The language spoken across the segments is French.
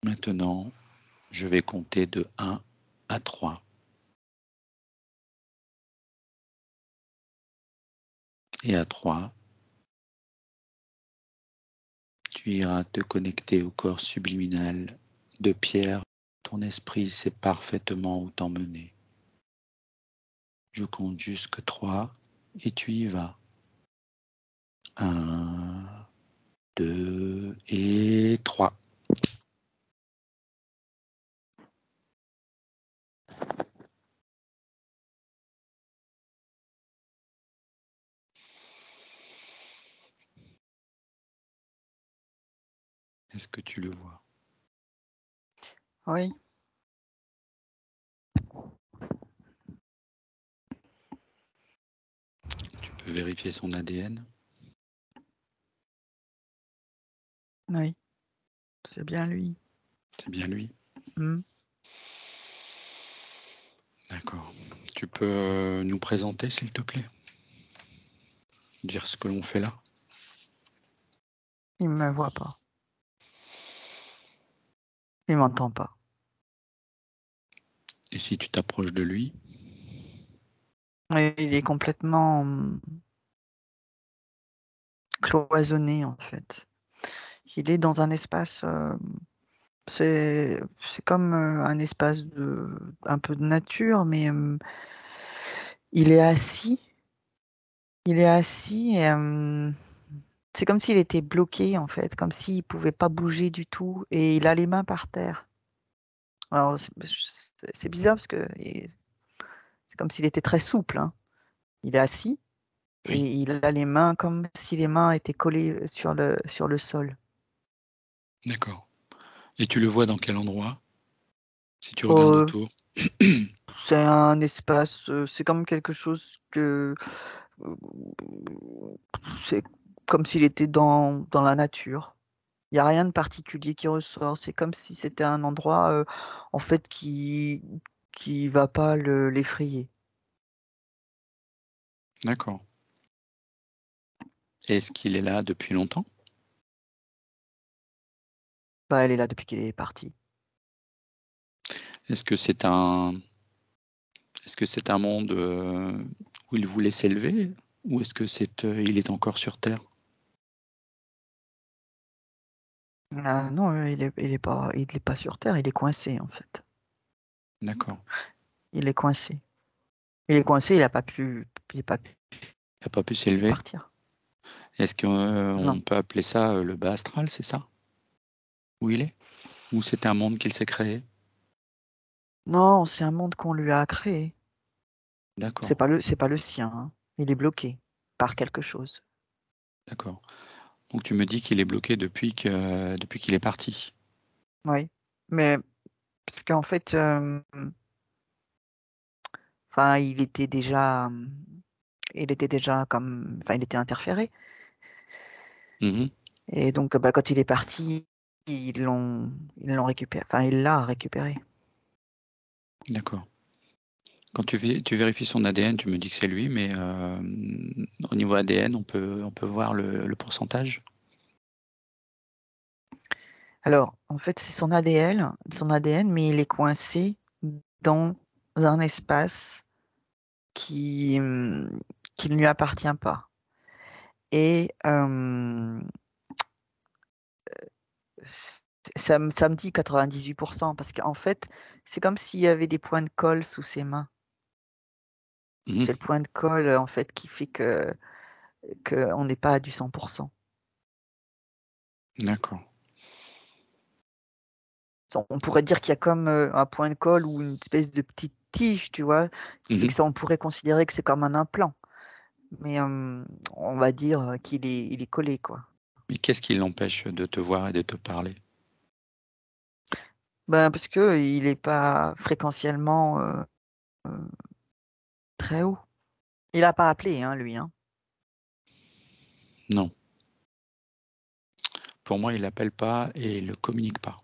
Maintenant, je vais compter de 1 à 3. Et à 3, tu iras te connecter au corps subliminal de Pierre. Ton esprit sait parfaitement où t'emmener. Je compte jusque 3 et tu y vas. 1, 2 et 3. Est-ce que tu le vois? Oui. Tu peux vérifier son ADN? Oui. C'est bien lui. C'est bien lui? Hmm. D'accord. Tu peux nous présenter, s'il te plaît? Dire ce que l'on fait là? Il me voit pas. Il m'entend pas. Et si tu t'approches de lui? Et il est complètement cloisonné, en fait. Il est dans un espace, c'est comme un espace un peu de nature, mais il est assis. Il est assis et c'est comme s'il était bloqué, en fait, comme s'il pouvait pas bouger du tout et il a les mains par terre. Alors c'est bizarre parce que c'est comme s'il était très souple, hein. Il est assis et Oui. il a les mains comme si les mains étaient collées sur le sol. D'accord. Et tu le vois dans quel endroit? Si tu regardes Heu, autour? c'est un espace, c'est comme quelque chose que, heu, c'est comme s'il était dans la nature. Il y a rien de particulier qui ressort. C'est comme si c'était un endroit, en fait qui va pas l'effrayer. D'accord. Est-ce qu'il est là depuis longtemps? Bah, elle est là depuis qu'il est parti. Est-ce que c'est un est-ce que c'est un monde, où il voulait s'élever? Ou est-ce que il est encore sur terre? Ah non, il est pas sur terre, il est coincé, en fait. D'accord. Il est coincé. Il est coincé, il a pas pu Il n'a pas pu s'élever? partir. Est-ce qu'on Non. peut appeler ça, le bas astral, c'est ça? Où il est? Ou c'est un monde qu'il s'est créé? Non, c'est un monde qu'on lui a créé. D'accord, C'est pas le sien, hein. Il est bloqué par quelque chose. d'accord. Donc tu me dis qu'il est bloqué depuis qu'il est parti? Oui, mais parce qu'en fait, enfin, il était déjà comme enfin, il était interféré Mmh. et donc bah, quand il est parti, ils l'ont récupéré, enfin, il l'a récupéré. D'accord. Quand tu vérifies son ADN, tu me dis que c'est lui, mais au niveau ADN, on peut voir le pourcentage? Alors, en fait, c'est son ADN, mais il est coincé dans un espace qui, qui ne lui appartient pas et c ça me dit 98 parce qu'en fait, c'est comme s'il y avait des points de colle sous ses mains. Mmh. C'est le point de colle, en fait, qui fait qu'on n'est pas à du 100. D'accord. On pourrait dire qu'il y a comme, un point de colle ou une espèce de petite tige, tu vois? Qui fait Mmh. que ça on pourrait considérer que c'est comme un implant. Mais, on va dire, il est collé, quoi. Mais qu'est-ce qui l'empêche de te voir et de te parler? Ben, parce qu'il est pas fréquentiellement, heu, très haut. Il a pas appelé, hein, lui, hein. Non. Pour moi, il appelle pas et il communique pas.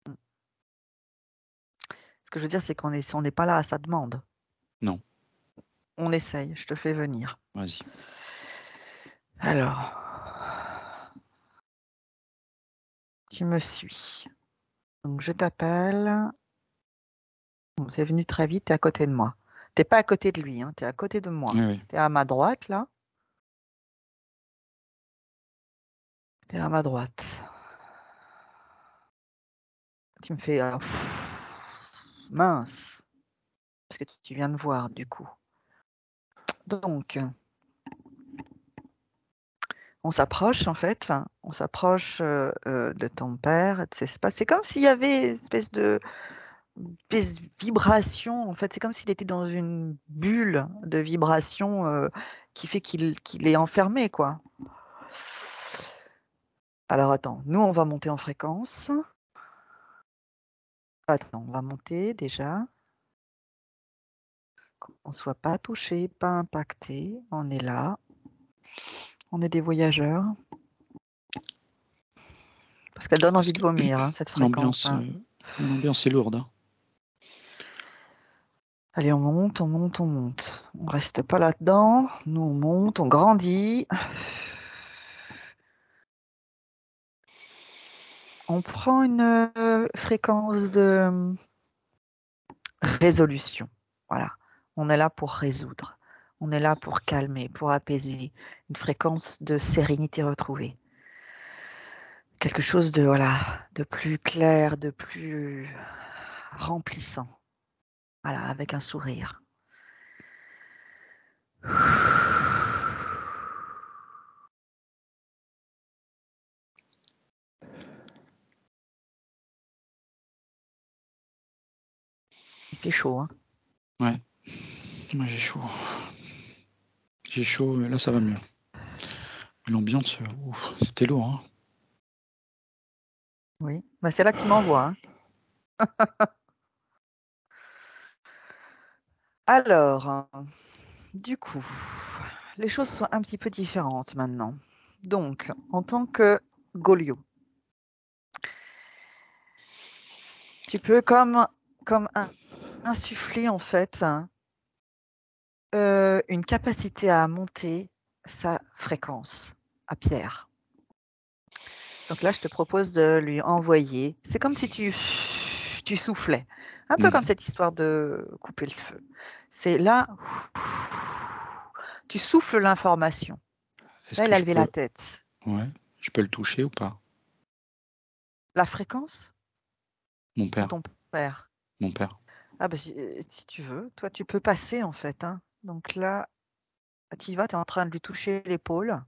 Mmh. Ce que je veux dire, c'est on n'est pas là à sa demande. Non, On essaye, je te fais venir. vas-y. Alors, Tu me suis. Donc, je t'appelle. Bon, c'est venu très vite, tu es à côté de moi. Tu n'es pas à côté de lui, hein, tu es à côté de moi. Oui, oui. Tu es à ma droite, là. Tu es à ma droite. Tu me fais mince, parce que tu viens de voir, du coup. Donc, on s'approche, en fait. On s'approche de ton père. C'est comme s'il y avait une espèce de vibration. En fait, c'est comme s'il était dans une bulle de vibration qui fait qu'il est enfermé, quoi. Alors, attends. Nous, on va monter en fréquence. Attends, on va monter déjà. Qu'on ne soit pas touché, pas impacté. On est là. On est des voyageurs. Parce qu'elle donne Parce envie de que vomir, hein, cette fréquence. l'ambiance l'ambiance est lourde. Hein. Allez, on monte, on monte, on monte. On reste pas là-dedans. Nous, on monte, on grandit. On prend une fréquence de résolution. Voilà. On est là pour résoudre. On est là pour calmer, pour apaiser. Une fréquence de sérénité retrouvée. Quelque chose de, voilà, de plus clair, de plus remplissant. Voilà, avec un sourire. Il fait chaud, hein. Ouais, moi j'ai chaud. J'ai chaud, là ça va mieux. L'ambiance, c'était lourd. Hein. Oui, bah, c'est là que tu m'envoies. Hein. Alors, du coup, les choses sont un petit peu différentes maintenant. Donc, en tant que Golio, tu peux comme insuffler en fait une capacité à monter sa fréquence à Pierre. Donc là, je te propose de lui envoyer. C'est comme si tu soufflais. Un peu comme cette histoire de couper le feu. C'est là, tu souffles l'information. Là, il a levé la tête. Ouais, je peux le toucher ou pas? La fréquence Mon ou père. ton père? Mon père. Ah bah, si tu veux, toi, tu peux passer en fait. Hein. Donc là, tu y vas, tu es en train de lui toucher l'épaule.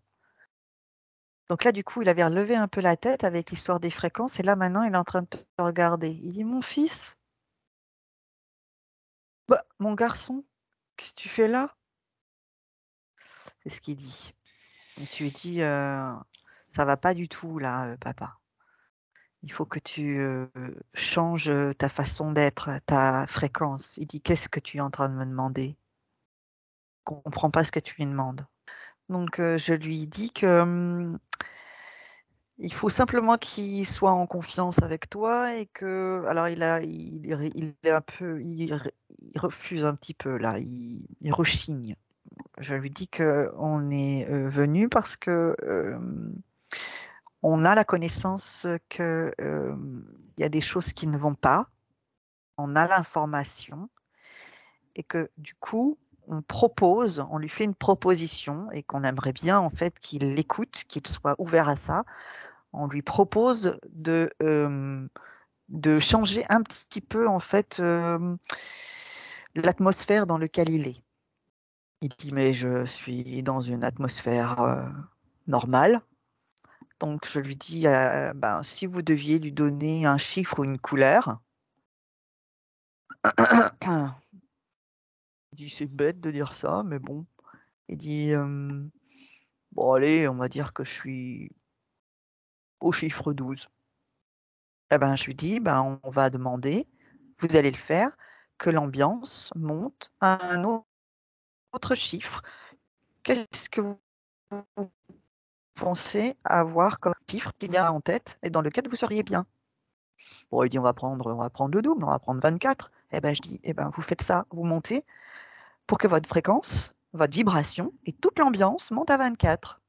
Donc là, du coup, il avait relevé un peu la tête avec l'histoire des fréquences. Et là, maintenant, il est en train de te regarder. Il dit, mon fils, bah, mon garçon, qu'est-ce que tu fais là? C'est ce qu'il dit. Et tu lui dis, ça va pas du tout là, papa. Il faut que tu changes ta façon d'être, ta fréquence. Il dit, qu'est-ce que tu es en train de me demander? Je ne comprends pas ce que tu lui demandes. Donc, je lui dis que il faut simplement qu'il soit en confiance avec toi et que, alors il est un peu, il refuse un petit peu là, il rechigne. Je lui dis que on est venu parce que on a la connaissance que il y a des choses qui ne vont pas, on a l'information et que du coup on lui fait une proposition et qu'on aimerait bien en fait qu'il l'écoute, qu'il soit ouvert à ça. On lui propose de changer un petit peu en fait l'atmosphère dans laquelle il est. Il dit mais je suis dans une atmosphère normale. Donc je lui dis ben, si vous deviez lui donner un chiffre ou une couleur, il dit c'est bête de dire ça, mais bon. Il dit bon allez, on va dire que je suis au chiffre 12. Eh ben, je lui dis ben, on va demander, vous allez le faire, que l'ambiance monte à un autre chiffre. Qu'est-ce que vous pensez avoir comme chiffre qui vient en tête et dans lequel vous seriez bien? Bon, il dit on va prendre le double, on va prendre 24. Eh ben, je dis, eh ben, vous faites ça, vous montez pour que votre fréquence, votre vibration et toute l'ambiance monte à 24.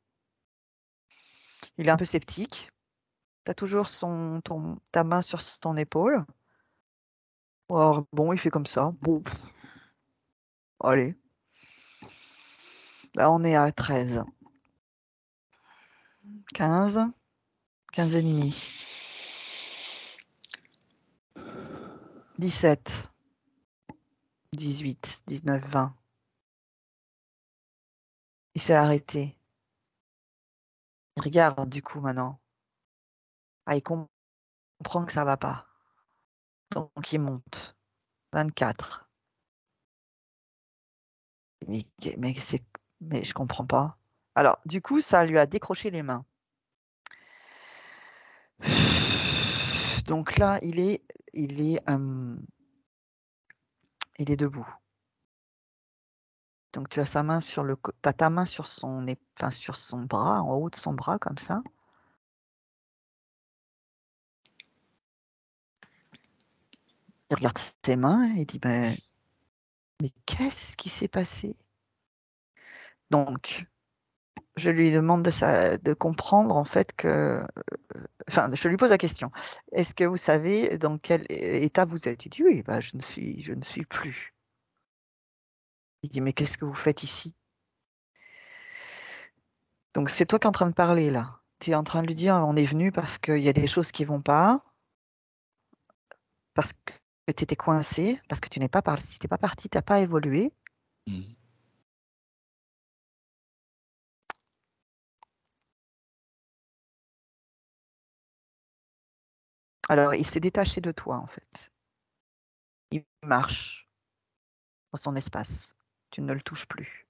Il est un peu sceptique. Tu as toujours ta main sur ton épaule. Alors, bon, il fait comme ça. Bon, allez. Là, on est à 13. 15. 15 et demi. 17. 18. 19, 20. Il s'est arrêté. Il regarde du coup maintenant. Ah, il comprend que ça va pas. Donc il monte. 24. Mais, mais je comprends pas. Alors, du coup, ça lui a décroché les mains. Donc là, il est debout. Donc tu as sa main t'as ta main sur sur son bras, en haut de son bras, comme ça. Il regarde ses mains et il dit, mais qu'est-ce qui s'est passé? Donc, je lui demande de comprendre en fait que, enfin, je lui pose la question. Est-ce que vous savez dans quel état vous êtes? Il dit oui, bah, je ne suis plus. Il dit mais qu'est-ce que vous faites ici? Donc c'est toi qui es en train de parler là. Tu es en train de lui dire on est venu parce qu'il y a des choses qui vont pas, parce que tu étais coincé, parce que tu n'es pas parti, tu n'es pas parti, tu n'as pas évolué. Mhm. Alors il s'est détaché de toi en fait. Il marche dans son espace. Tu ne le touches plus.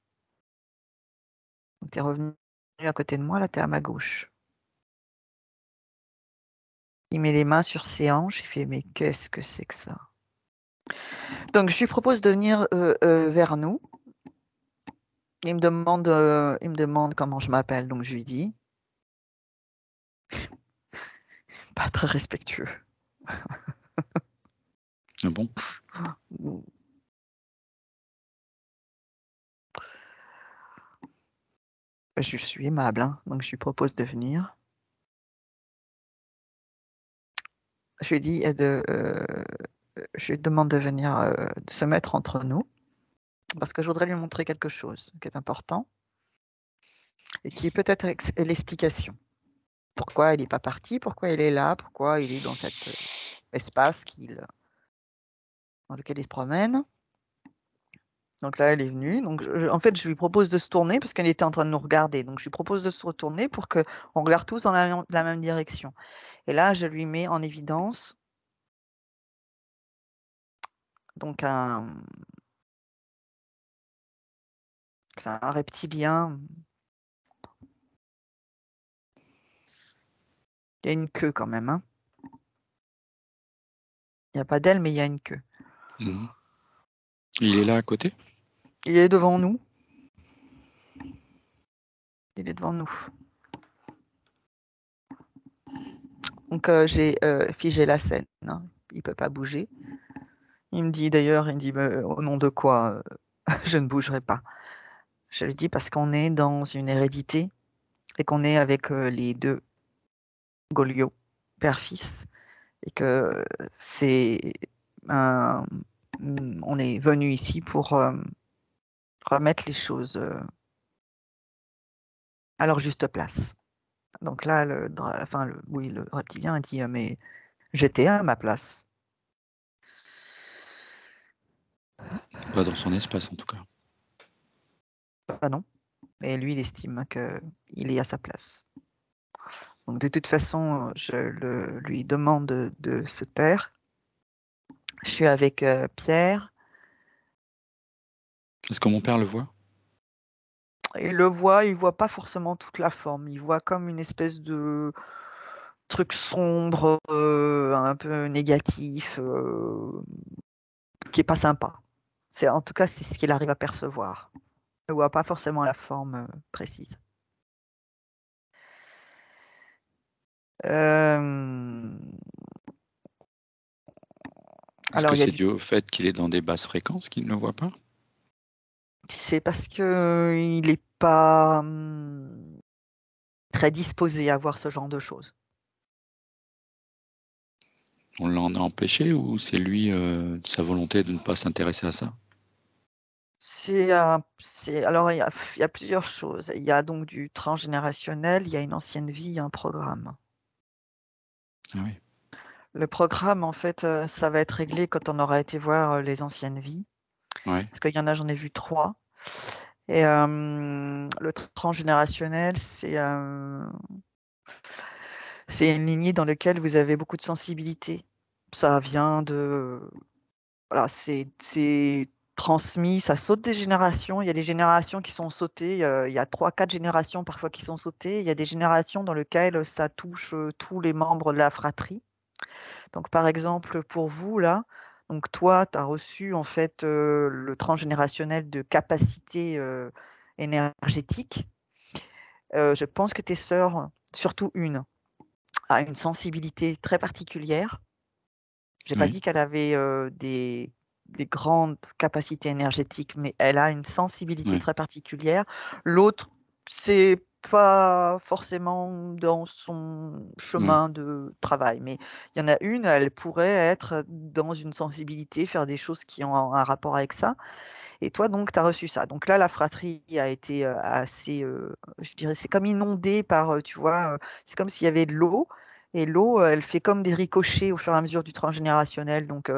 Donc tu es revenu à côté de moi, là tu es à ma gauche. Il met les mains sur ses hanches, il fait mais qu'est-ce que c'est que ça? Donc je lui propose de venir vers nous. Il me demande comment je m'appelle, donc je lui dis. Pas très respectueux. Ah bon? Je suis aimable, hein, donc je lui propose de venir. Je lui dis je lui demande de venir de se mettre entre nous parce que je voudrais lui montrer quelque chose qui est important et qui est peut-être l'explication. Pourquoi il n'est pas parti, pourquoi il est là, pourquoi il est dans cet espace dans lequel il se promène. Donc là, elle est venue. Donc, en fait, je lui propose de se tourner parce qu'elle était en train de nous regarder. Donc, je lui propose de se retourner pour qu'on regarde tous dans la même direction. Et là, je lui mets en évidence donc c'est un reptilien. Il y a une queue quand même, hein. Il n'y a pas d'aile, mais il y a une queue. Mhm. Il est là à côté? Il est devant nous. Il est devant nous. Donc, j'ai figé la scène, hein. Il ne peut pas bouger. Il me dit d'ailleurs, au nom de quoi je ne bougerai pas. Je lui dis parce qu'on est dans une hérédité et qu'on est avec les deux Goliot, père-fils, et que c'est on est venu ici pour remettre les choses à leur juste place. Donc là, oui, le reptilien a dit mais j'étais à ma place. Pas dans son espace en tout cas. Ah non. Et lui, il estime qu'il est à sa place. Donc de toute façon, je lui demande de se taire. Je suis avec Pierre. Est-ce que mon père le voit? Il voit pas forcément toute la forme. Il voit comme une espèce de truc sombre, un peu négatif, qui est pas sympa. En tout cas, c'est ce qu'il arrive à percevoir. Il ne voit pas forcément la forme précise. Euh, Est-ce alors, que il y a c'est dû au fait qu'il est dans des basses fréquences qu'il ne le voit pas? c'est parce que il n'est pas très disposé à voir ce genre de choses. On l'en a empêché ou c'est lui, sa volonté de ne pas s'intéresser à ça? Alors, il y a plusieurs choses. Il y a donc du transgénérationnel, il y a une ancienne vie, il y a un programme. Ah oui. Le programme, en fait, ça va être réglé quand on aura été voir les anciennes vies. Ouais. Parce qu'il y en a, j'en ai vu 3. Et le transgénérationnel, c'est une lignée dans laquelle vous avez beaucoup de sensibilité. Ça vient de... Voilà, c'est transmis, ça saute des générations. Il y a des générations qui sont sautées. Il y a 3, 4 générations parfois qui sont sautées. Il y a des générations dans lesquelles ça touche tous les membres de la fratrie. Donc, par exemple, pour vous, là, donc toi, tu as reçu en fait le transgénérationnel de capacité énergétique. Je pense que tes sœurs, surtout une, a une sensibilité très particulière. Je n'ai pas Oui. dit qu'elle avait des grandes capacités énergétiques, mais elle a une sensibilité Ouais. très particulière. L'autre, c'est pas forcément dans son Ouais. chemin de travail, mais il y en a une, elle pourrait être dans une sensibilité, faire des choses qui ont un rapport avec ça. Et toi, donc, tu as reçu ça. Donc là, la fratrie a été assez, je dirais, c'est comme inondée par, tu vois, c'est comme s'il y avait de l'eau. Et l'eau, elle fait comme des ricochets au fur et à mesure du transgénérationnel. Donc,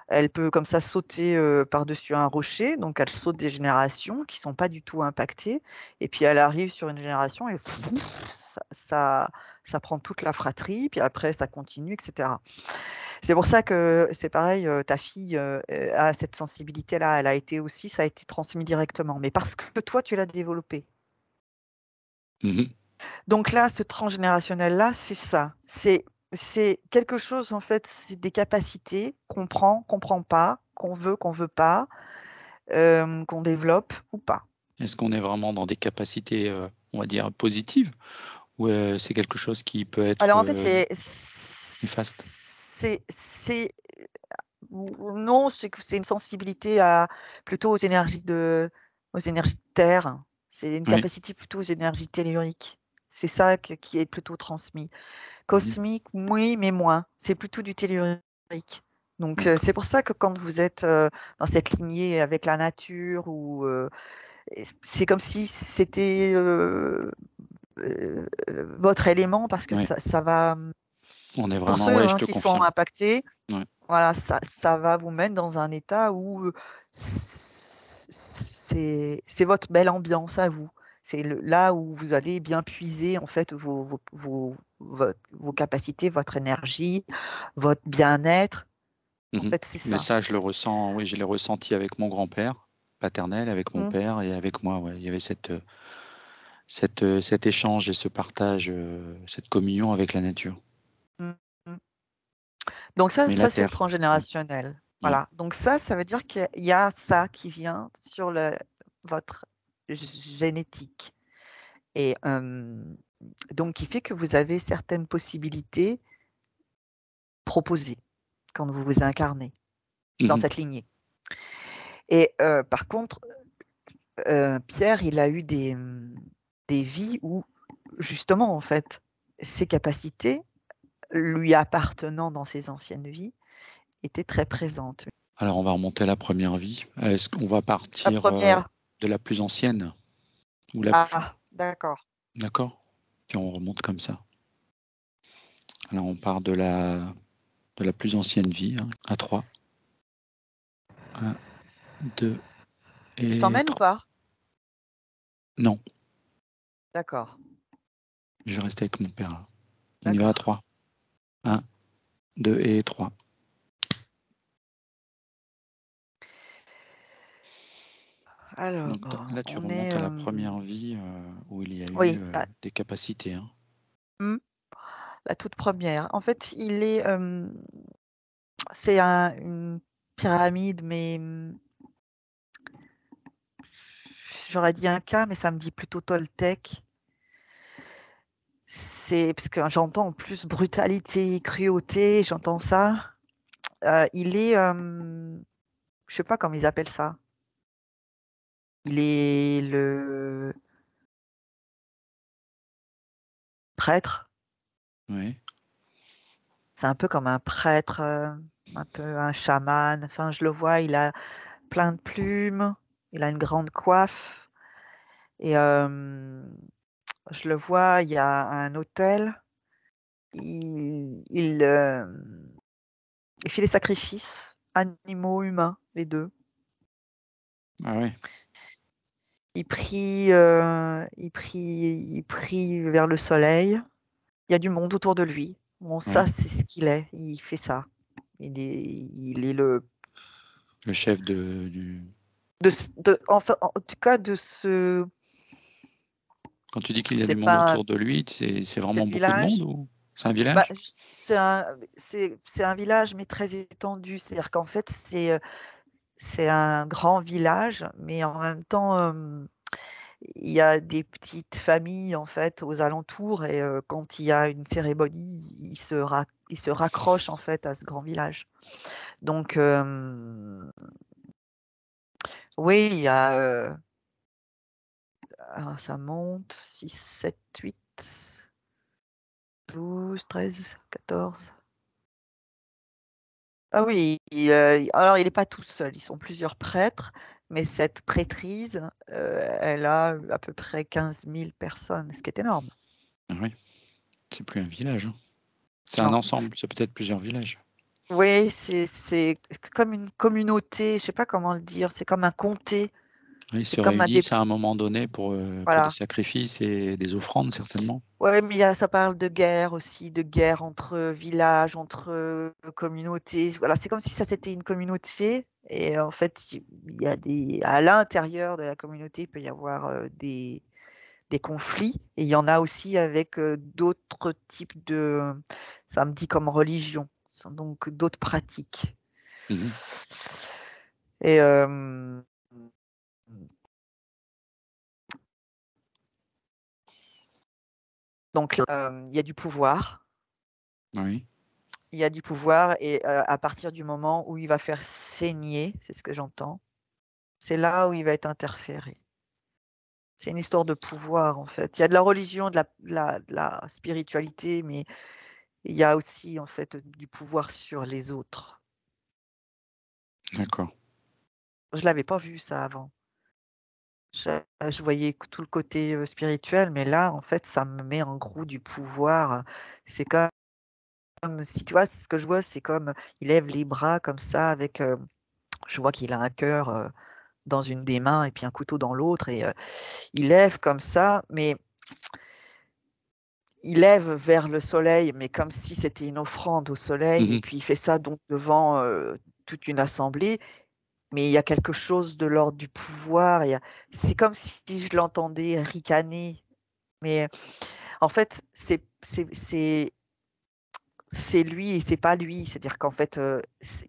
elle peut comme ça sauter par-dessus un rocher. Donc, elle saute des générations qui ne sont pas du tout impactées. Et puis, elle arrive sur une génération et ça prend toute la fratrie. Puis après, ça continue, etc. C'est pour ça que c'est pareil, ta fille a cette sensibilité-là. Elle a été aussi, ça a été transmis directement. Mais parce que toi, tu l'as développé. Mmh. Donc là, ce transgénérationnel-là, c'est ça. C'est quelque chose, en fait, c'est des capacités qu'on prend pas, qu'on veut pas, qu'on développe ou pas. Est-ce qu'on est vraiment dans des capacités, on va dire positives ou, c'est quelque chose qui peut être, Alors en fait, néfaste? non, c'est que c'est une sensibilité à plutôt aux énergies de terre. C'est une Oui. capacité plutôt aux énergies telluriques. C'est ça qui est plutôt transmis. Mmh. Cosmique, oui, mais moins. C'est plutôt du tellurique. Donc D'accord. c'est pour ça que quand vous êtes dans cette lignée avec la nature, ou c'est comme si c'était votre élément, parce que Ouais. ça va, On est pour vraiment, ceux ouais, je te qui sont confirme. impactés. Ouais. Voilà, ça va vous mettre dans un état où c'est votre belle ambiance à vous. C'est là où vous allez bien puiser en fait vos capacités, votre énergie, votre bien-être. En Mmh. fait, c'est Mais ça. ça, je le ressens, oui, je l'ai ressenti avec mon grand-père paternel, avec mon Mm, père et avec moi, ouais. Il y avait cet échange et ce partage, cette communion avec la nature. mm, mm. Donc Mais la ça c'est le terre. Mmh. transgénérationnel. Ouais. Voilà. Donc ça veut dire qu'il y a ça qui vient sur votre génétique. Et donc, qui fait que vous avez certaines possibilités proposées quand vous vous incarnez dans Mmh. cette lignée. Et par contre, Pierre, il a eu des vies où, justement, en fait, ses capacités, lui appartenant dans ses anciennes vies, étaient très présentes. Alors on va remonter à la première vie. Est-ce qu'on va La partir, première, de la plus ancienne ou la plus, ah, d'accord. d'accord? Puis on remonte comme ça. Alors on part de la plus ancienne vie, hein, à 3. 1, 2 Je et t'emmène ou 3. pas? Non, D'accord, je vais rester avec mon père là. On y va à d'accord. 3. 1, 2 et 3. Alors, Donc là tu on est... remontes à la première vie, où il y a eu, oui, des capacités, hein. hmm, la toute première. En fait, c'est une pyramide, mais j'aurais dit un cas, mais ça me dit plutôt Toltec. C'est parce que j'entends en plus brutalité, cruauté, j'entends ça. Il est, je sais pas comment ils appellent ça. Il est le prêtre. Oui. C'est un peu comme un prêtre, un peu un chaman. Enfin, je le vois, il a plein de plumes, il a une grande coiffe et je le vois, il y a un autel. Il fait des sacrifices, animaux, humains, les 2. Ah ouais, Il prie vers le soleil. Il y a du monde autour de lui. Bon, ça, ouais. c'est ce qu'il est. Il fait ça. Il est le Le chef du. enfin, en tout cas, de ce Quand tu dis qu'il y a du c'est monde pas un autour de lui, c'est c'est vraiment le beaucoup de monde village. ou c'est un Bah, village? c'est un village, mais très étendu. C'est-à-dire qu'en fait, c'est un grand village, mais en même temps, il y a des petites familles, en fait, aux alentours et quand il y a une cérémonie, ils se raccrochent, en fait, à ce grand village. Donc oui, il y a, alors ça monte 6, 7, 8, 12, 13, 14. Ah oui, alors il est pas tout seul, ils sont plusieurs prêtres, mais cette prêtrise, elle a à peu près 15 000 personnes, ce qui est énorme. Ah oui, c'est plus un village, hein. C'est un Non. ensemble, c'est peut-être plusieurs villages. Oui, c'est comme une communauté, je sais pas comment le dire, c'est comme un comté, Oui, ils c'est se comme un dé réunissent à un moment donné pour des voilà. sacrifices et des offrandes, certainement. Ouais, mais ça parle de guerre aussi, de guerre entre villages, entre communautés. Voilà, c'est comme si ça c'était une communauté et en fait, il y a à l'intérieur de la communauté, il peut y avoir des conflits et il y en a aussi avec d'autres types ça me dit comme religion, donc d'autres pratiques. Mhm. Et donc, il y a du pouvoir. Oui, Il y a du pouvoir et à partir du moment où il va faire saigner, c'est ce que j'entends, c'est là où il va être interféré. C'est une histoire de pouvoir, en fait. Il y a de la religion, de la spiritualité, mais il y a aussi, en fait, du pouvoir sur les autres. d'accord. Je l'avais pas vu ça avant. Je voyais que tout le côté, spirituel, mais là, en fait, ça me met en gros du pouvoir. C'est comme si tu vois, ce que je vois, c'est comme il lève les bras comme ça avec, je vois qu'il a un cœur, dans une des mains et puis un couteau dans l'autre et il lève comme ça, mais il lève vers le soleil, mais comme si c'était une offrande au soleil et Mhm. puis il fait ça donc devant, toute une assemblée, mais il y a quelque chose de l'ordre du pouvoir, c'est comme si je l'entendais ricaner, mais en fait, c'est lui et c'est pas lui. C'est-à-dire qu'en fait,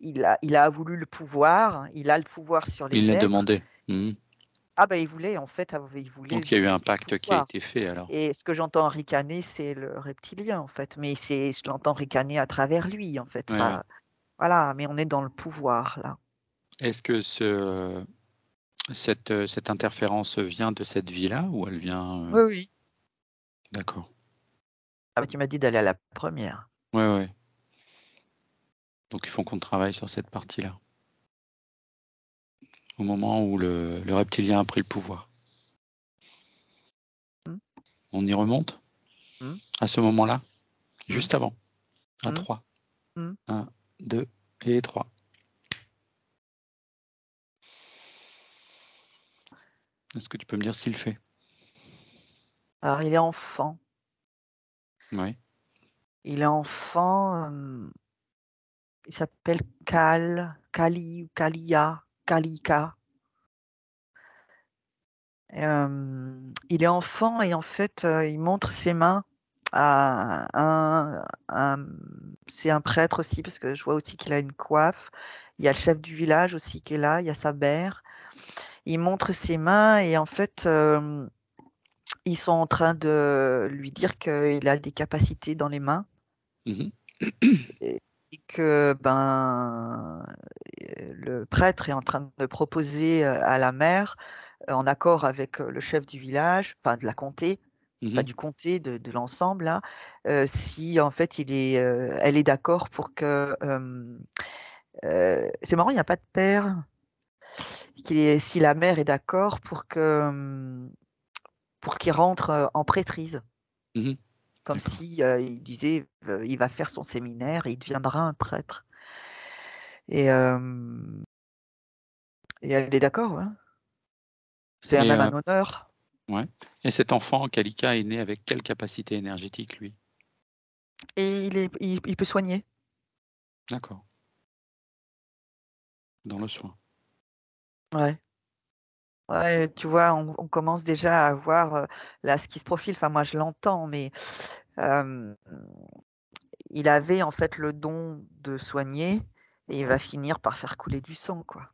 il a voulu le pouvoir, il a le pouvoir sur Il les l'a êtres. demandé. Mhm. Ah ben il voulait en fait, il voulait Donc il y a eu un le pacte qui a pouvoir. été fait alors. Et ce que j'entends ricaner, c'est le reptilien, en fait, mais je l'entends ricaner à travers lui, en fait, Ouais, ouais. ça voilà, mais on est dans le pouvoir, là. Est-ce que cette interférence vient de cette vie-là ou elle vient... Oui, oui. D'accord. Ah bah, tu m'as dit d'aller à la première. Ouais, ouais. Donc il faut qu'on travaille sur cette partie-là. Au moment où le reptilien a pris le pouvoir. Mmh, On y remonte mmh, à ce moment-là, mmh, juste avant, à mmh, 3. mmh. 1, 2 et 3. Est-ce que tu peux me dire ce qu'il fait? Alors il est enfant. Oui. Il est enfant, il s'appelle Kali ou Kalia, Kalika. Il est enfant et en fait, il montre ses mains à c'est un prêtre aussi parce que je vois aussi qu'il a une coiffe. Il y a le chef du village aussi qui est là, il y a sa mère. Il montre ses mains et en fait, ils sont en train de lui dire qu'il a des capacités dans les mains Mhm. et que, ben, le prêtre est en train de proposer, à la mère, en accord avec, le chef du village, enfin de la comté, enfin du comté, de l'ensemble là, si en fait elle est d'accord pour que c'est marrant, il n'y a pas de père, si la mère est d'accord pour qu'il rentre en prêtrise, Mhm. comme D'accord. si il disait il va faire son séminaire et il deviendra un prêtre. Et elle est d'accord, hein. C'est Et, même un honneur. ouais. Et cet enfant, Kalika, est né avec quelle capacité énergétique, lui? Et il peut soigner. D'accord. Dans le soin. Ouais. Ouais, tu vois, on commence déjà à voir là ce qui se profile. Enfin, moi, je l'entends, mais euh, il avait en fait le don de soigner et il va finir par faire couler du sang, quoi.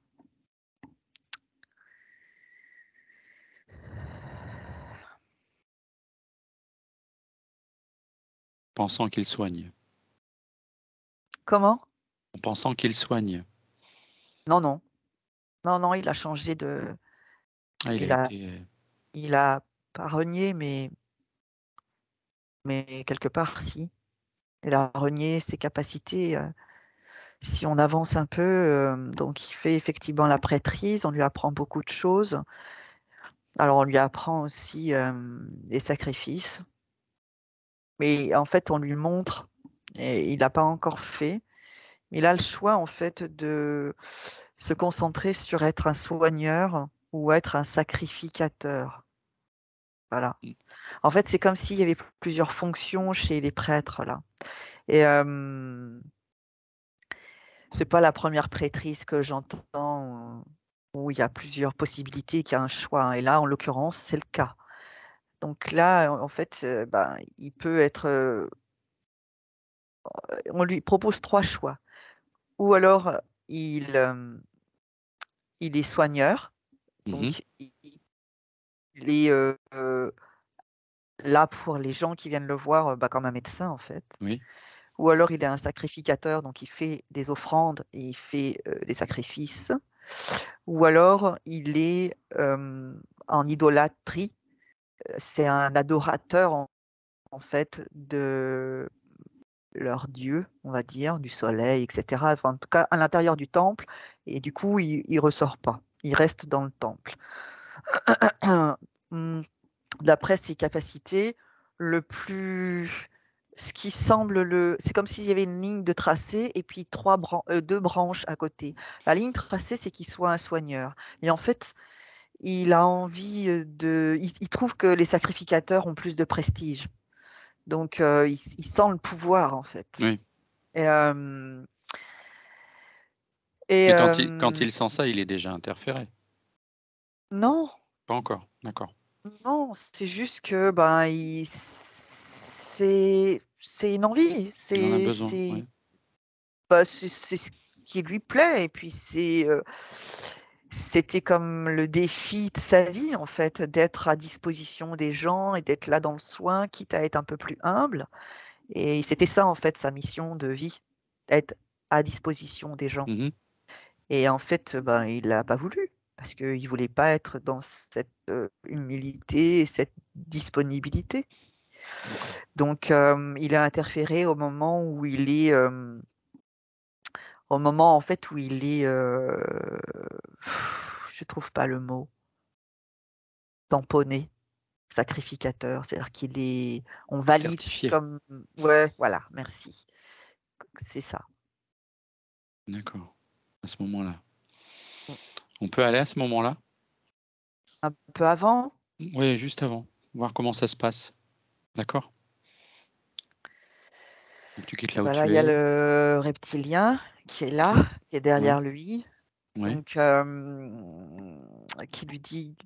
Pensant qu'il soigne. Comment? En pensant qu'il soigne. Non, non. Non, non, il a changé de. Ah, il a Il a, été. il a pas renié, mais quelque part, si. Il a renié ses capacités. Si on avance un peu, donc il fait effectivement la prêtrise, on lui apprend beaucoup de choses. Alors on lui apprend aussi des sacrifices, mais en fait on lui montre, et il n'a pas encore fait, mais il a le choix en fait de se concentrer sur être un soigneur ou être un sacrificateur. Voilà. Mm. En fait, c'est comme s'il y avait plusieurs fonctions chez les prêtres là. Et c'est pas la première prêtrise que j'entends où il y a plusieurs possibilités, qu'il y a un choix, hein. Et là, en l'occurrence, c'est le cas. Donc là, en fait, ben, il peut être. On lui propose 3 choix. Ou alors, il est soigneur, Mhm. donc il est là pour les gens qui viennent le voir, bah, comme un médecin, en fait. Oui. Ou alors, il est un sacrificateur, donc il fait des offrandes et il fait des sacrifices. Ou alors, il est en idolâtrie. C'est un adorateur, en fait, de leur dieu, on va dire, du soleil, etc. Enfin, en tout cas, à l'intérieur du temple. Et du coup, il ne ressort pas. Il reste dans le temple. Hum, D'après ses capacités, ce qui semble c'est comme s'il y avait une ligne de tracé et puis deux branches à côté. La ligne tracée, c'est qu'il soit un soigneur. Et en fait, il a envie il trouve que les sacrificateurs ont plus de prestige. Donc, il sent le pouvoir, en fait. Oui. Et, euh, et Mais quand il sent ça, il est déjà interféré. non, Pas encore. D'accord. non, c'est juste que ben, c'est une envie. Il en a besoin. C'est Oui. bah, c'est ce qui lui plaît. Et puis, c'était comme le défi de sa vie, en fait, d'être à disposition des gens et d'être là dans le soin, quitte à être un peu plus humble. Et c'était ça, en fait, sa mission de vie, être à disposition des gens. Mhm. Et en fait, ben, il n'a pas voulu, parce qu'il ne voulait pas être dans cette humilité et cette disponibilité. D'accord. Donc, il a interféré au moment où au moment en fait où il est, je trouve pas le mot, tamponné, sacrificateur, c'est-à-dire on valide Certifié. comme, ouais, voilà, merci, c'est ça. D'accord. À ce moment-là. Mm. On peut aller à ce moment-là? Un peu avant, Oui, juste avant. Voir comment ça se passe. D'accord? Donc tu quittes là où bah là, il tu y a es. le reptilien qui est là, Ok. qui est Oui. derrière lui. Oui. Donc, qui lui dit,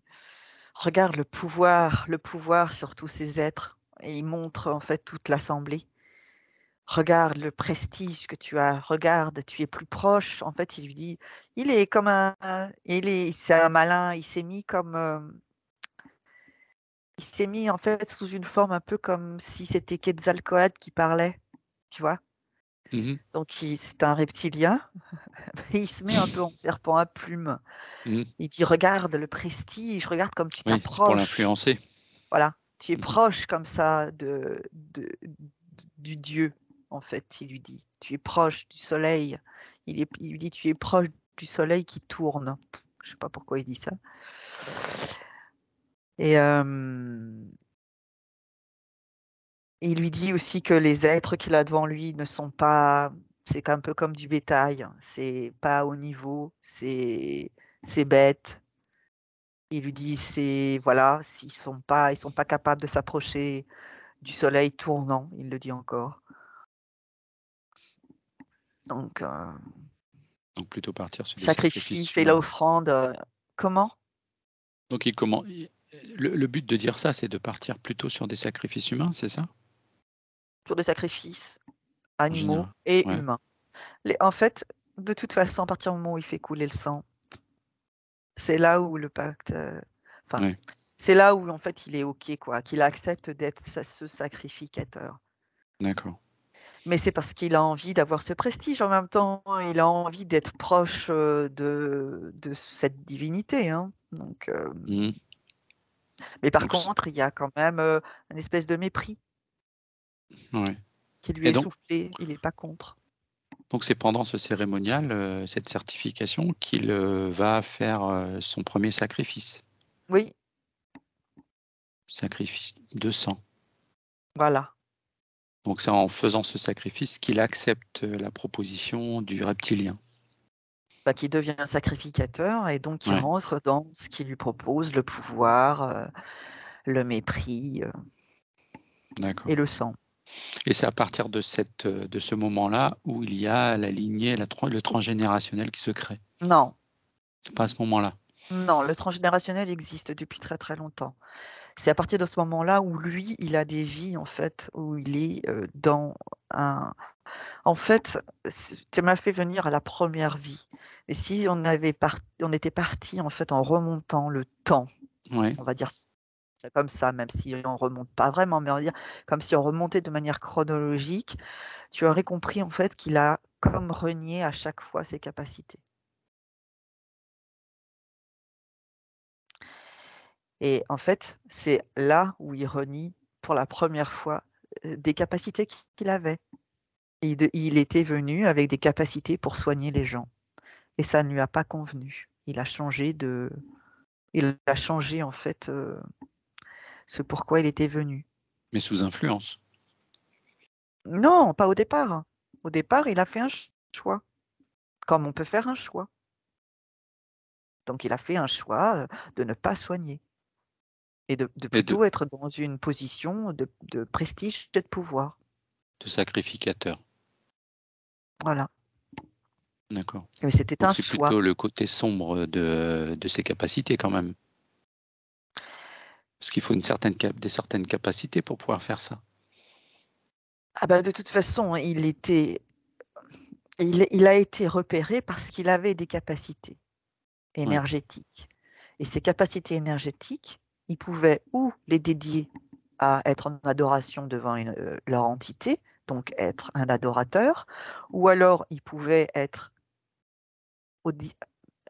regarde le pouvoir sur tous ces êtres. Et il montre en fait toute l'assemblée. Regarde le prestige que tu as. Regarde, tu es plus proche. En fait, il lui dit, il est comme c'est un malin. Il s'est mis en fait sous une forme un peu comme si c'était Quetzalcoatl qui parlait, tu vois. Mhm. Donc, c'est un reptilien. Il se met un peu en serpent à plumes. Mhm. Il dit, regarde le prestige, regarde comme tu Oui, c'est pour t'approches. l'influencer. Voilà. Tu es proche comme ça du Dieu, en fait, il lui dit. Tu es proche du soleil. Il lui dit, tu es proche du soleil qui tourne. Je ne sais pas pourquoi il dit ça. Et il lui dit aussi que les êtres qu'il a devant lui ne sont pas... C'est un peu comme du bétail. C'est pas au niveau. C'est bête. Il lui dit, voilà, ils sont pas capables de s'approcher du soleil tournant, il le dit encore. Donc plutôt partir sur des sacrifie, sacrifices fais humains. l'offrande. Comment? Donc le but de dire ça, c'est de partir plutôt sur des sacrifices humains, c'est ça? Sur des sacrifices En animaux général. et Ouais. humains. En fait, de toute façon, à partir du moment où il fait couler le sang, c'est là où le pacte... Ouais. c'est là où en fait il est OK, quoi, qu'il accepte d'être ce sacrificateur. D'accord. Mais c'est parce qu'il a envie d'avoir ce prestige en même temps. Il a envie d'être proche de cette divinité. Hein. Donc, Mhm. mais par Donc, contre, il y a quand même une espèce de mépris ouais. qui lui Et est soufflé. Il n'est pas contre. donc c'est pendant ce cérémonial, cette certification, qu'il va faire son premier sacrifice. Oui, Sacrifice de sang. voilà. Donc c'est en faisant ce sacrifice qu'il accepte la proposition du reptilien. Bah, qui devient un sacrificateur et donc qui Ouais. rentre dans ce qu'il lui propose, le pouvoir, le mépris D'accord. et le sang. Et c'est à partir de ce moment-là où il y a la lignée, le transgénérationnel qui se crée. Non, C'est pas à ce moment-là. non, le transgénérationnel existe depuis très très longtemps. C'est à partir de ce moment-là où lui, il a des vies, en fait, où il est dans un... En fait, tu m'as fait venir à la première vie. Mais si on était parti, en fait, en remontant le temps, Ouais. on va dire ça comme ça, même si on ne remonte pas vraiment, mais on va dire comme si on remontait de manière chronologique, tu aurais compris, en fait, qu'il a comme renié à chaque fois ses capacités. Et en fait, c'est là où il renie pour la première fois des capacités qu'il avait. Il était venu avec des capacités pour soigner les gens. Et ça ne lui a pas convenu. Il a changé en fait ce pourquoi il était venu. Mais sous influence. Non, pas au départ. Au départ, il a fait un choix, comme on peut faire un choix. Donc, il a fait un choix de ne pas soigner et de Et de plutôt être dans une position de prestige et de pouvoir. sacrificateur. Voilà. D'accord. Mais c'était Donc un c'est choix. plutôt le côté sombre de ses capacités quand même. Parce qu'il faut des certaines capacités pour pouvoir faire ça. Ah bah, de toute façon, il a été repéré parce qu'il avait des capacités Ouais. énergétiques. Et ces capacités énergétiques, il pouvait ou les dédier à être en adoration devant leur entité, donc être un adorateur, ou alors il pouvait être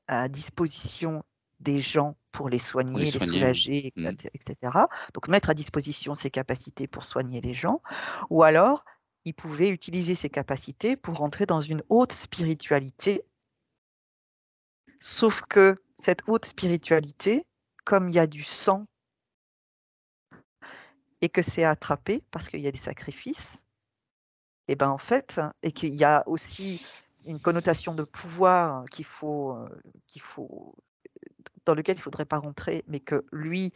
à disposition des gens pour les Pour les soigner, les soigner, oui. soulager, Mhm. etc. Donc mettre à disposition ses capacités pour soigner les gens, ou alors il pouvait utiliser ses capacités pour rentrer dans une haute spiritualité, sauf que cette haute spiritualité, comme il y a du sang et que c'est attrapé parce qu'il y a des sacrifices, et ben en fait, et qu'il y a aussi une connotation de pouvoir qu'il faut, dans lequel il ne faudrait pas rentrer, mais que lui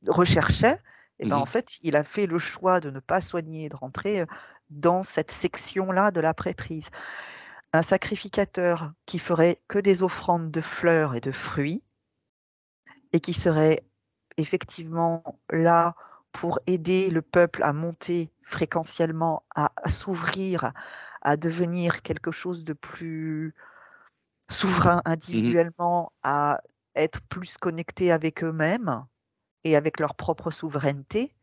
recherchait, et ben en Mhm. fait, il a fait le choix de ne pas soigner et de rentrer dans cette section-là de la prêtrise. Un sacrificateur qui ferait que des offrandes de fleurs et de fruits et qui serait effectivement là pour aider le peuple à monter fréquentiellement, à s'ouvrir, à devenir quelque chose de plus souverain Mhm. individuellement, à être plus connecté avec eux-mêmes et avec leur propre souveraineté.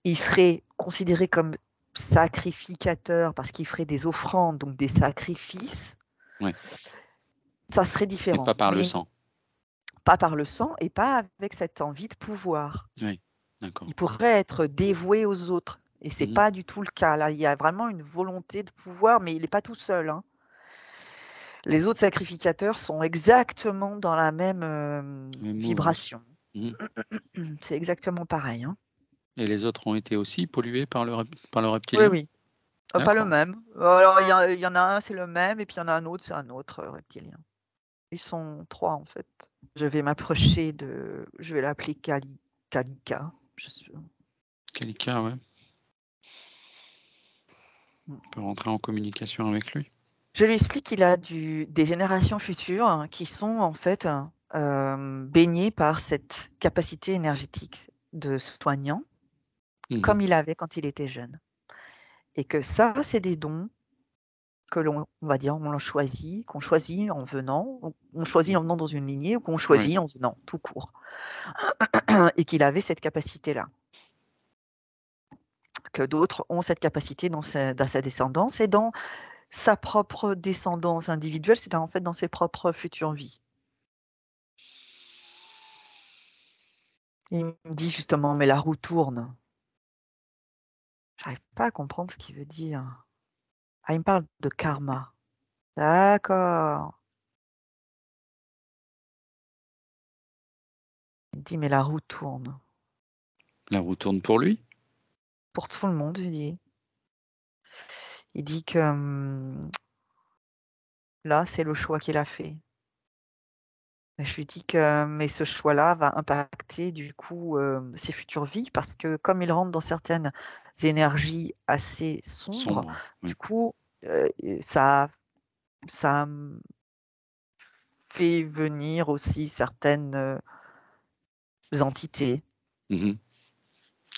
Il serait considéré comme sacrificateur parce qu'il ferait des offrandes, donc des sacrifices. Ouais. Ça serait Et différent, pas par le mais sang. pas par le sang et pas avec cette envie de pouvoir. Oui. D'accord. Il pourrait être dévoué aux autres. Et ce n'est pas du tout le cas. Là, il y a vraiment une volonté de pouvoir, mais il n'est pas tout seul, hein. Les autres sacrificateurs sont exactement dans la même vibration. C'est exactement pareil, hein. Et les autres ont été aussi pollués par le Oui, reptilien? oui. Pas le même. Alors, il y en a un, c'est le même, et puis il y en a un autre, c'est un autre reptilien. Ils sont 3, en fait. Je vais m'approcher de... Je vais l'appeler Kalika. Kalika, ouais. On peut rentrer en communication avec lui. Je lui explique qu'il a des générations futures qui sont en fait baignées par cette capacité énergétique de soignant, comme il avait quand il était jeune. Et que ça, c'est des dons que on va dire, on choisit, qu'on choisit en venant, on choisit en venant dans une lignée, ou qu'on choisit en venant tout court. Et qu'il avait cette capacité-là. Que d'autres ont cette capacité dans sa descendance et dans sa propre descendance individuelle, c'est en fait dans ses propres futures vies. Il me dit justement, mais la roue tourne. J'arrive pas à comprendre ce qu'il veut dire. Ah, il me parle de karma. D'accord. Il me dit, mais la roue tourne. La roue tourne pour lui? Pour tout le monde, il dit. Il dit que là, c'est le choix qu'il a fait. Et je lui dis que mais ce choix-là va impacter du coup ses futures vies parce que comme il rentre dans certaines énergies assez sombres, du coup, ça fait venir aussi certaines entités.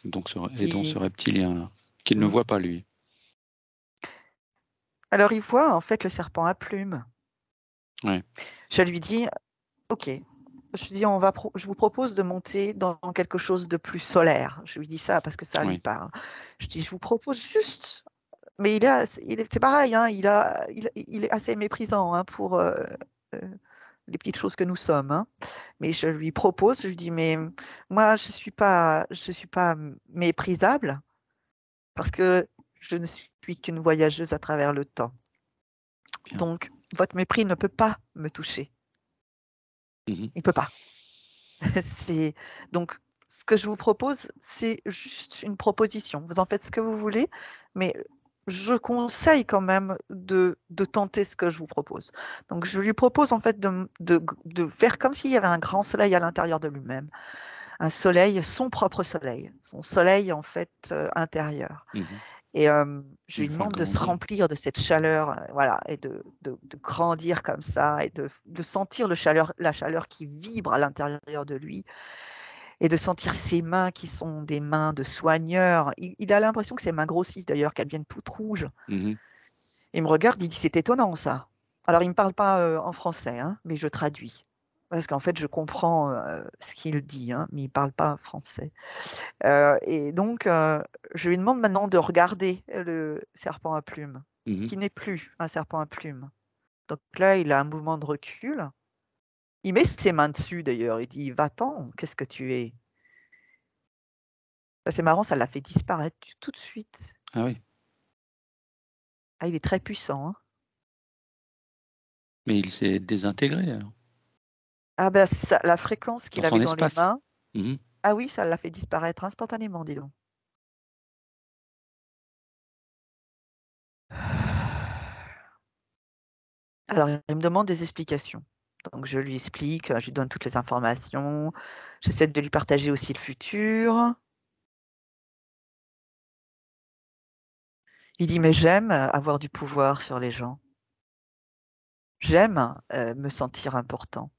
Donc ce reptilien-là, qu'il ne voit pas lui. Alors il voit en fait le serpent à plumes. Ouais. Je lui dis, ok. Je lui dis, je vous propose de monter dans quelque chose de plus solaire. Je lui dis ça parce que ça lui parle. Je dis, je vous propose juste, mais c'est pareil, hein, il est assez méprisant hein, pour les petites choses que nous sommes. Hein. Mais je lui propose, je lui dis, mais moi, je suis pas méprisable parce que je ne suis qu'une voyageuse à travers le temps. Bien. Donc, votre mépris ne peut pas me toucher. Il ne peut pas. Donc, ce que je vous propose, c'est juste une proposition. Vous en faites ce que vous voulez, mais je conseille quand même de tenter ce que je vous propose. Donc, je lui propose en fait de faire comme s'il y avait un grand soleil à l'intérieur de lui-même. Un soleil, son propre soleil, son soleil en fait intérieur. Et je lui demande de se remplir de cette chaleur, voilà, et de grandir comme ça, et de sentir la chaleur qui vibre à l'intérieur de lui, et de sentir ses mains qui sont des mains de soigneur. Il a l'impression que ses mains grossissent d'ailleurs, qu'elles viennent toutes rouges. Il me regarde, il dit, c'est étonnant ça. Alors, il ne me parle pas en français, hein, mais je traduis. Parce qu'en fait, je comprends ce qu'il dit, hein, mais il ne parle pas français. Et donc, je lui demande maintenant de regarder le serpent à plumes, qui n'est plus un serpent à plumes. Donc là, il a un mouvement de recul. Il met ses mains dessus, d'ailleurs. Il dit, va-t'en, qu'est-ce que tu es? C'est marrant, ça l'a fait disparaître tout de suite. Ah oui. Ah, il est très puissant. Hein. Mais il s'est désintégré alors. Ah ben, la fréquence qu'il avait dans les mains, ah oui, ça l'a fait disparaître instantanément, dis donc. Alors, il me demande des explications. Donc, je lui explique, je lui donne toutes les informations. J'essaie de lui partager aussi le futur. Il dit, mais j'aime avoir du pouvoir sur les gens. J'aime me sentir important.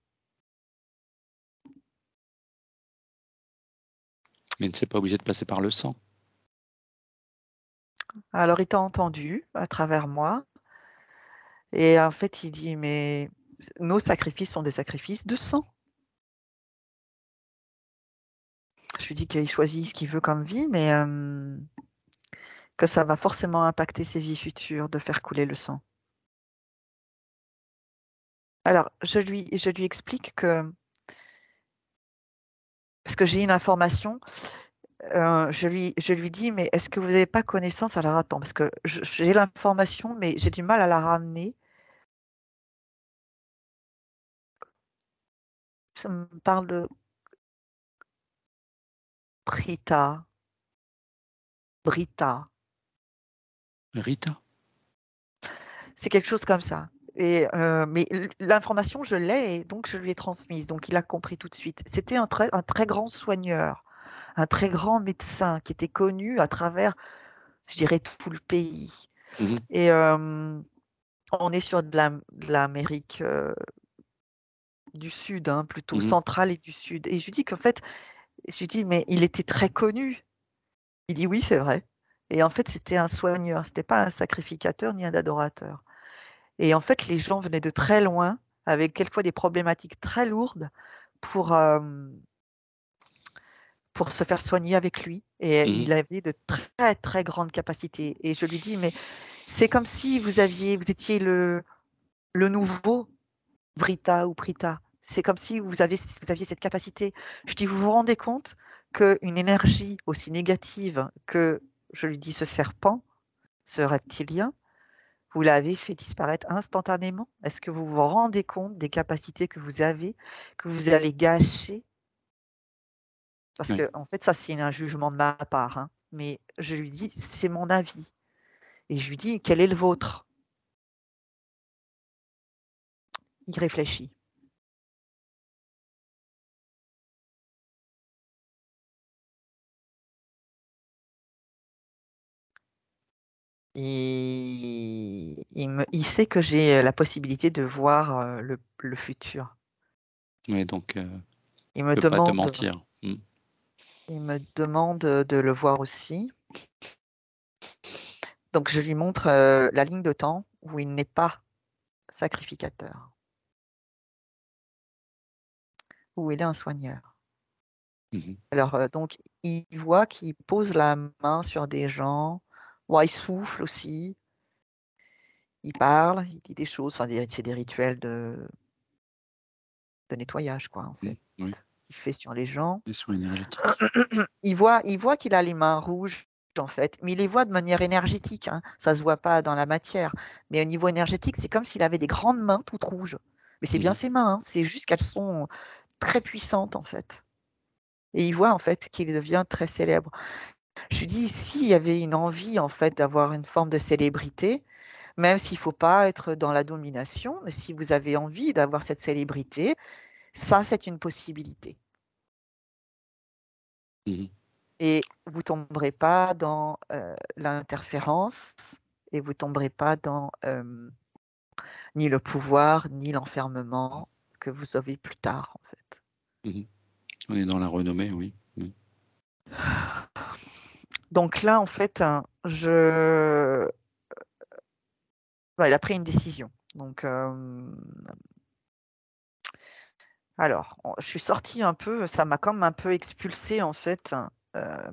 Mais c'est pas obligé de passer par le sang. Alors, il t'a entendu à travers moi. Et en fait, il dit, mais nos sacrifices sont des sacrifices de sang. Je lui dis qu'il choisit ce qu'il veut comme vie, mais que ça va forcément impacter ses vies futures de faire couler le sang. Alors, je lui explique que, parce que j'ai une information, je lui dis, mais est-ce que vous n'avez pas connaissance? Alors attends, parce que j'ai l'information, mais j'ai du mal à la ramener. Ça me parle de Brita. Rita? C'est quelque chose comme ça. Et, mais l'information, je l'ai et donc je lui ai transmise. Donc il a compris tout de suite. C'était un très grand soigneur, un très grand médecin qui était connu à travers, je dirais, tout le pays. Mhm, Et on est sur de l'Amérique du Sud, hein, plutôt mhm, centrale et du Sud. Et je lui dis qu'en fait, je lui dis, mais il était très connu. Il dit oui, c'est vrai. Et en fait, c'était un soigneur, c'était pas un sacrificateur ni un adorateur. Et en fait, les gens venaient de très loin, avec quelquefois des problématiques très lourdes, pour, euh, pour se faire soigner avec lui. Et mhm. il avait de très, très grandes capacités. Et je lui dis, mais c'est comme si vous étiez le nouveau Vrita ou Prita. C'est comme si vous aviez cette capacité. Je dis, vous vous rendez compte qu'une énergie aussi négative que, je lui dis, ce serpent, ce reptilien, vous l'avez fait disparaître instantanément? Est-ce que vous vous rendez compte des capacités que vous avez, que vous allez gâcher? Parce Oui, que en fait, ça, c'est un jugement de ma part, hein, mais je lui dis: «C'est mon avis» et je lui dis: «Quel est le vôtre?» Il réfléchit et il sait que j'ai la possibilité de voir, le futur. oui, donc Il me peut pas te demande mentir. Mm. il me demande, de le voir aussi. Donc je lui montre, la ligne de temps où il n'est pas sacrificateur, où il est un soigneur. Mhm, Alors, donc il voit qu'il pose la main sur des gens. Ouais, il souffle aussi, il parle, il dit des choses, enfin c'est des rituels de nettoyage quoi, en mm, fait, oui, qu'il fait sur les gens. des soins énergétiques. Il voit qu'il a les mains rouges, en fait, mais il les voit de manière énergétique, hein. Ça se voit pas dans la matière, mais au niveau énergétique, c'est comme s'il avait des grandes mains toutes rouges. Mais c'est bien Mhm, ses mains, hein, c'est juste qu'elles sont très puissantes, en fait et il voit, en fait, qu'il devient très célèbre. Je lui dis: «S'il y avait une envie, en fait, d'avoir une forme de célébrité, même s'il faut pas être dans la domination, mais si vous avez envie d'avoir cette célébrité, ça, c'est une possibilité mhm. et vous tomberez pas dans, l'interférence et vous tomberez pas dans, ni le pouvoir, ni l'enfermement que vous avez plus tard, en fait». Mhm. On est dans la renommée, oui. Oui. Donc là, en fait, je ouais, il a pris une décision. Donc, alors, je suis sortie un peu, ça m'a comme un peu expulsée en fait,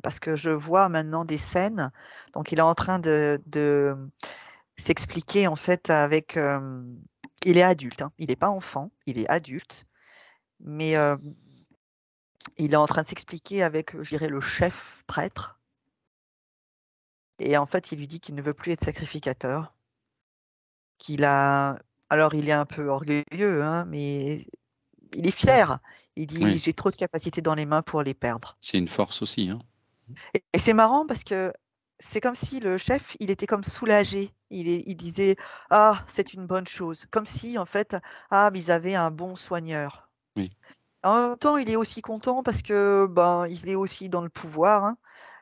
parce que je vois maintenant des scènes. Donc il est en train de s'expliquer en fait avec, il est adulte, hein, il est pas enfant, il est adulte, mais, il est en train de s'expliquer avec, je dirais le chef prêtre et en fait, il lui dit qu'il ne veut plus être sacrificateur, qu'il a alors il est un peu orgueilleux, hein, mais il est fier. Il dit: Oui, «J'ai trop de capacités dans les mains pour les perdre». c'est une force aussi, hein. Et c'est marrant parce que c'est comme si le chef, il était comme soulagé. Il disait: «Ah, c'est une bonne chose». Comme si en fait, ah, mais ils avaient un bon soigneur. Oui, En même temps, il est aussi content parce que, ben, il est aussi dans le pouvoir, hein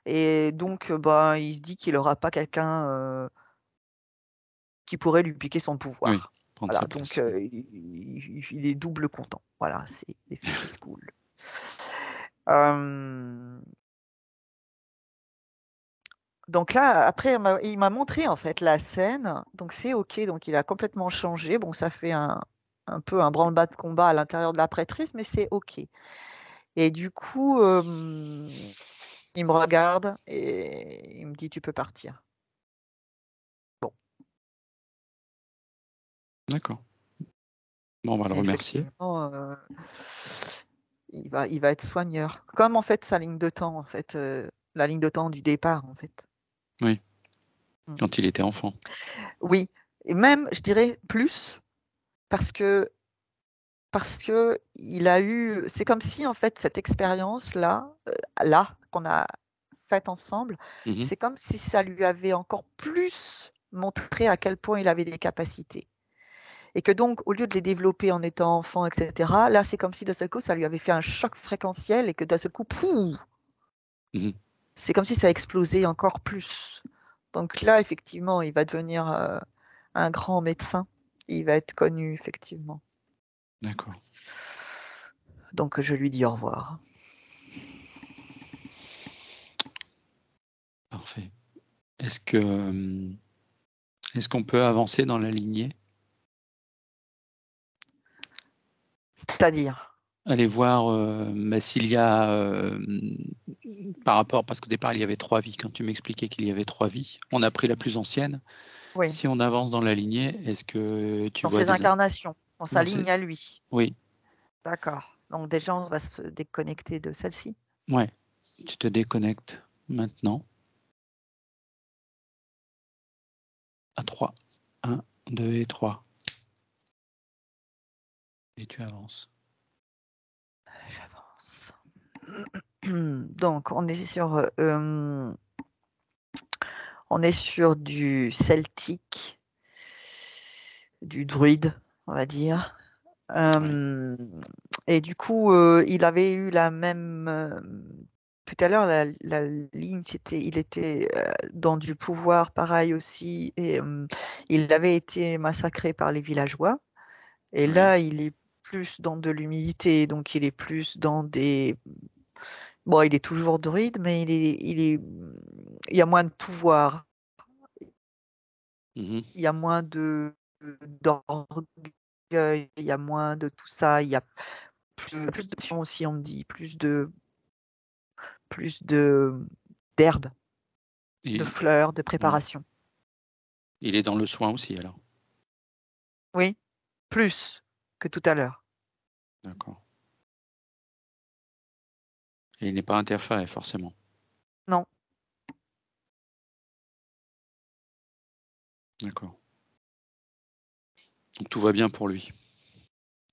et donc, ben, il se dit qu'il aura pas quelqu'un, qui pourrait lui piquer son oui, pouvoir. prendre Voilà, sa donc, place. il est double content. Voilà, c'est les filles qui se coulent. Hem Donc là, après, il m'a montré en fait la scène, donc c'est OK, donc il a complètement changé. Bon, ça fait un peu un branle-bas de combat à l'intérieur de la prêtrise, mais c'est OK et du coup, il me regarde et il me dit: «Tu peux partir». Bon D'accord. Bon, on va le et remercier. effectivement, il va être soigneur. Comme en fait sa ligne de temps en fait, la ligne de temps du départ, en fait. Oui, Mm. quand il était enfant. Oui, et même, je dirais plus, parce que il a eu, c'est comme si en fait cette expérience-là, là, qu'on a faite ensemble, Mhm, c'est comme si ça lui avait encore plus montré à quel point il avait des capacités. Et que donc, au lieu de les développer en étant enfant, etc., là, c'est comme si d'un seul coup, ça lui avait fait un choc fréquentiel et que d'un seul coup, pouf, mhm. c'est comme si ça explosait encore plus. Donc là, effectivement, il va devenir un grand médecin. Il va être connu, effectivement. D'accord. Donc, je lui dis au revoir. Parfait. Est-ce qu'on peut avancer dans la lignée? C'est-à-dire, Aller voir s'il y a, par rapport, parce qu'au départ il y avait 3 vies, quand tu m'expliquais qu'il y avait 3 vies, on a pris la plus ancienne. oui, Si on avance dans la lignée, est-ce que tu dans vois ses des... incarnations, dans sa dans ligne ces... à lui. Oui, D'accord. Donc déjà, on va se déconnecter de celle-ci. ouais. Tu te déconnectes maintenant à 3. 1, 2 et 3. Et tu avances. J'avance. Donc, on est sur du celtique, du druide, on va dire. Ouais. Et du coup, il avait eu la même. Tout à l'heure, la ligne, il était dans du pouvoir, pareil aussi, et il avait été massacré par les villageois. Et Oui. là, il est plus dans de l'humilité, donc il est plus dans des. Bon, il est toujours druide, mais il y a moins de pouvoir, Mhm. il y a moins d'orgueil, il y a moins de tout ça, il y a plus d'options aussi, on me dit, plus de d'herbes, de Et, fleurs, de ouais. préparation. Il est dans le soin aussi alors. Oui, plus que tout à l'heure. D'accord. Et il n'est pas interféré forcément. Non, D'accord. Donc tout va bien pour lui.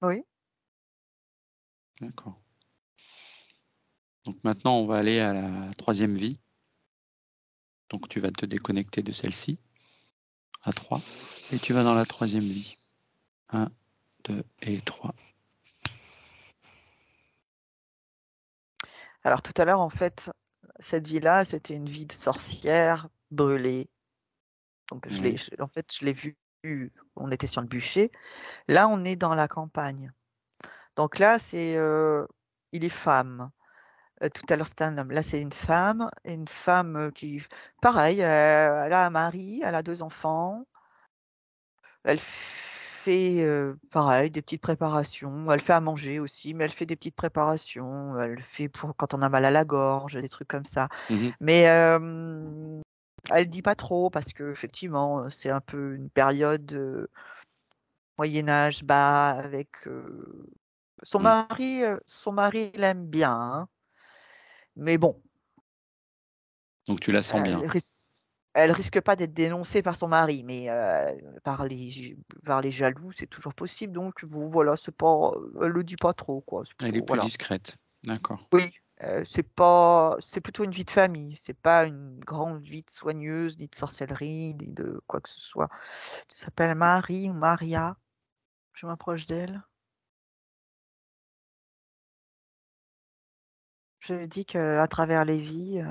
oui, D'accord. Donc maintenant, on va aller à la 3e vie. Donc tu vas te déconnecter de celle-ci à 3. Et tu vas dans la 3e vie. 1, 2 et 3. alors tout à l'heure, en fait, cette vie-là, c'était une vie de sorcière brûlée. Donc Oui. en fait, je l'ai vu, on était sur le bûcher. Là, on est dans la campagne. Donc là, il est femme. Tout à l'heure, c'était un homme. Là, c'est une femme. Et une femme qui, pareil, elle a un mari, elle a 2 enfants. Elle fait, pareil, des petites préparations. Elle fait à manger aussi, mais elle fait des petites préparations. Elle fait pour quand on a mal à la gorge, des trucs comme ça. Mhm. Mais elle dit pas trop parce que effectivement, c'est un peu une période Moyen Âge bas avec Mm. son mari l'aime bien, hein, mais bon, Donc tu la sens bien. elle risque, elle risque pas d'être dénoncée par son mari, mais par les jaloux, c'est toujours possible. Donc bon, voilà, c'est pas, elle le dit pas trop, quoi. C'est Elle est plutôt, plus voilà. discrète. D'accord. Oui, c'est plutôt une vie de famille. C'est pas une grande vie de soigneuse, ni de sorcellerie, ni de quoi que ce soit. Elle s'appelle Marie ou Maria. Je m'approche d'elle. Je lui dis qu'à travers les vies,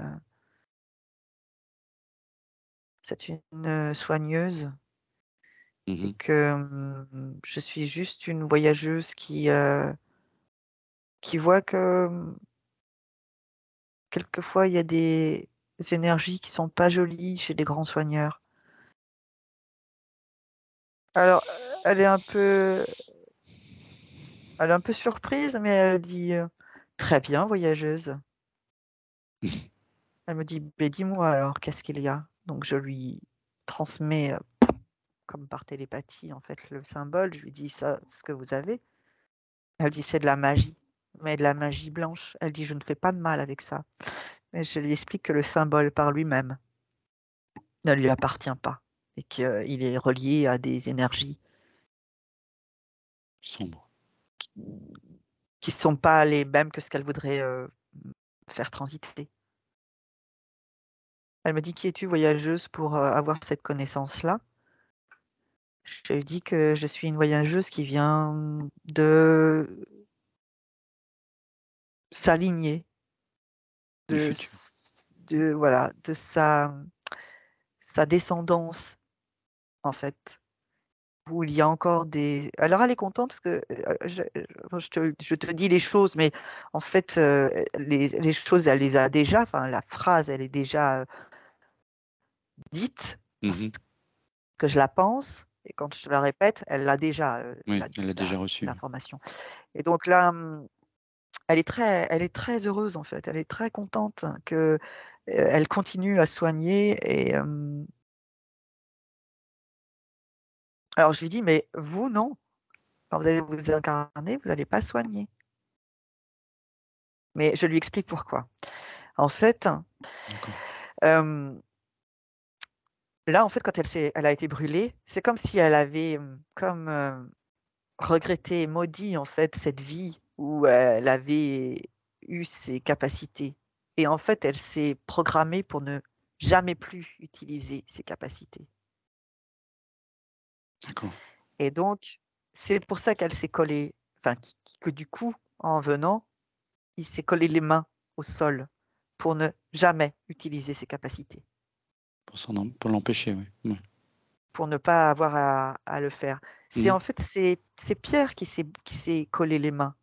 c'est une soigneuse et Mhm. que je suis juste une voyageuse qui voit que quelquefois il y a des énergies qui sont pas jolies chez les grands soigneurs. Alors, elle est un peu surprise, mais elle dit très bien, voyageuse. Elle me dit, ben, dis-moi alors, qu'est-ce qu'il y a? Donc je lui transmets, comme par télépathie, en fait, le symbole. Je lui dis ça, ce que vous avez. Elle dit, c'est de la magie, mais de la magie blanche. Elle dit, je ne fais pas de mal avec ça. Mais je lui explique que le symbole par lui-même ne lui appartient pas et qu'il est relié à des énergies Sombre. qui ne sont pas les mêmes que ce qu'elle voudrait faire transiter. Elle me dit: «Qui es-tu, voyageuse, pour avoir cette connaissance-là?» Je lui dis que je suis une voyageuse qui vient de s'aligner, Du futur. voilà, de sa descendance, en fait, où il y a encore des alors elle est contente parce que, je te dis les choses, mais en fait, les choses, elle les a déjà, enfin la phrase, elle est déjà, dite parce Mhm. que je la pense et quand je la répète, elle l'a déjà, Oui, elle l'a déjà reçu. l'information et donc là, elle est très heureuse, en fait. Elle est très contente que, elle continue à soigner et alors je lui dis: «Mais vous, non. Quand vous allez vous incarner, vous allez pas soigner». Mais je lui explique pourquoi. En fait, D'accord. hem, là, en fait, quand elle a été brûlée, c'est comme si elle avait, regretté et maudit, en fait, cette vie où elle avait eu ses capacités et en fait, elle s'est programmée pour ne jamais plus utiliser ses capacités. D'accord. Et donc, c'est pour ça qu'elle s'est collée, enfin que du coup, en venant, il s'est collé les mains au sol pour ne jamais utiliser ses capacités, Pour l'empêcher, oui. Ouais. pour ne pas avoir à le faire. C'est Mhm. en fait, c'est Pierre qui s'est collé les mains.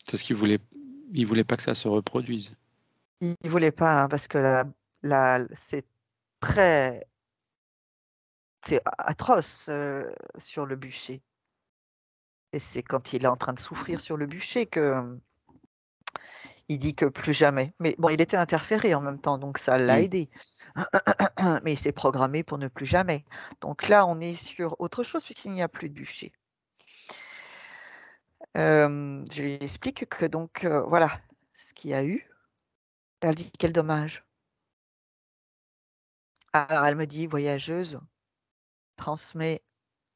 C'est ce qu'il voulait. Il voulait pas que ça se reproduise. Il ne voulait pas, hein, parce que très c'est atroce, sur le bûcher et c'est quand il est en train de souffrir sur le bûcher que, il dit que plus jamais. Mais bon, il était interféré en même temps, donc ça l'a Oui. aidé. Mais il s'est programmé pour ne plus jamais. Donc là, on est sur autre chose puisqu'il n'y a plus de bûcher. Je lui explique que donc, voilà ce qu'il y a eu. Elle dit: «Quel dommage». Alors elle me dit: «Voyageuse, transmets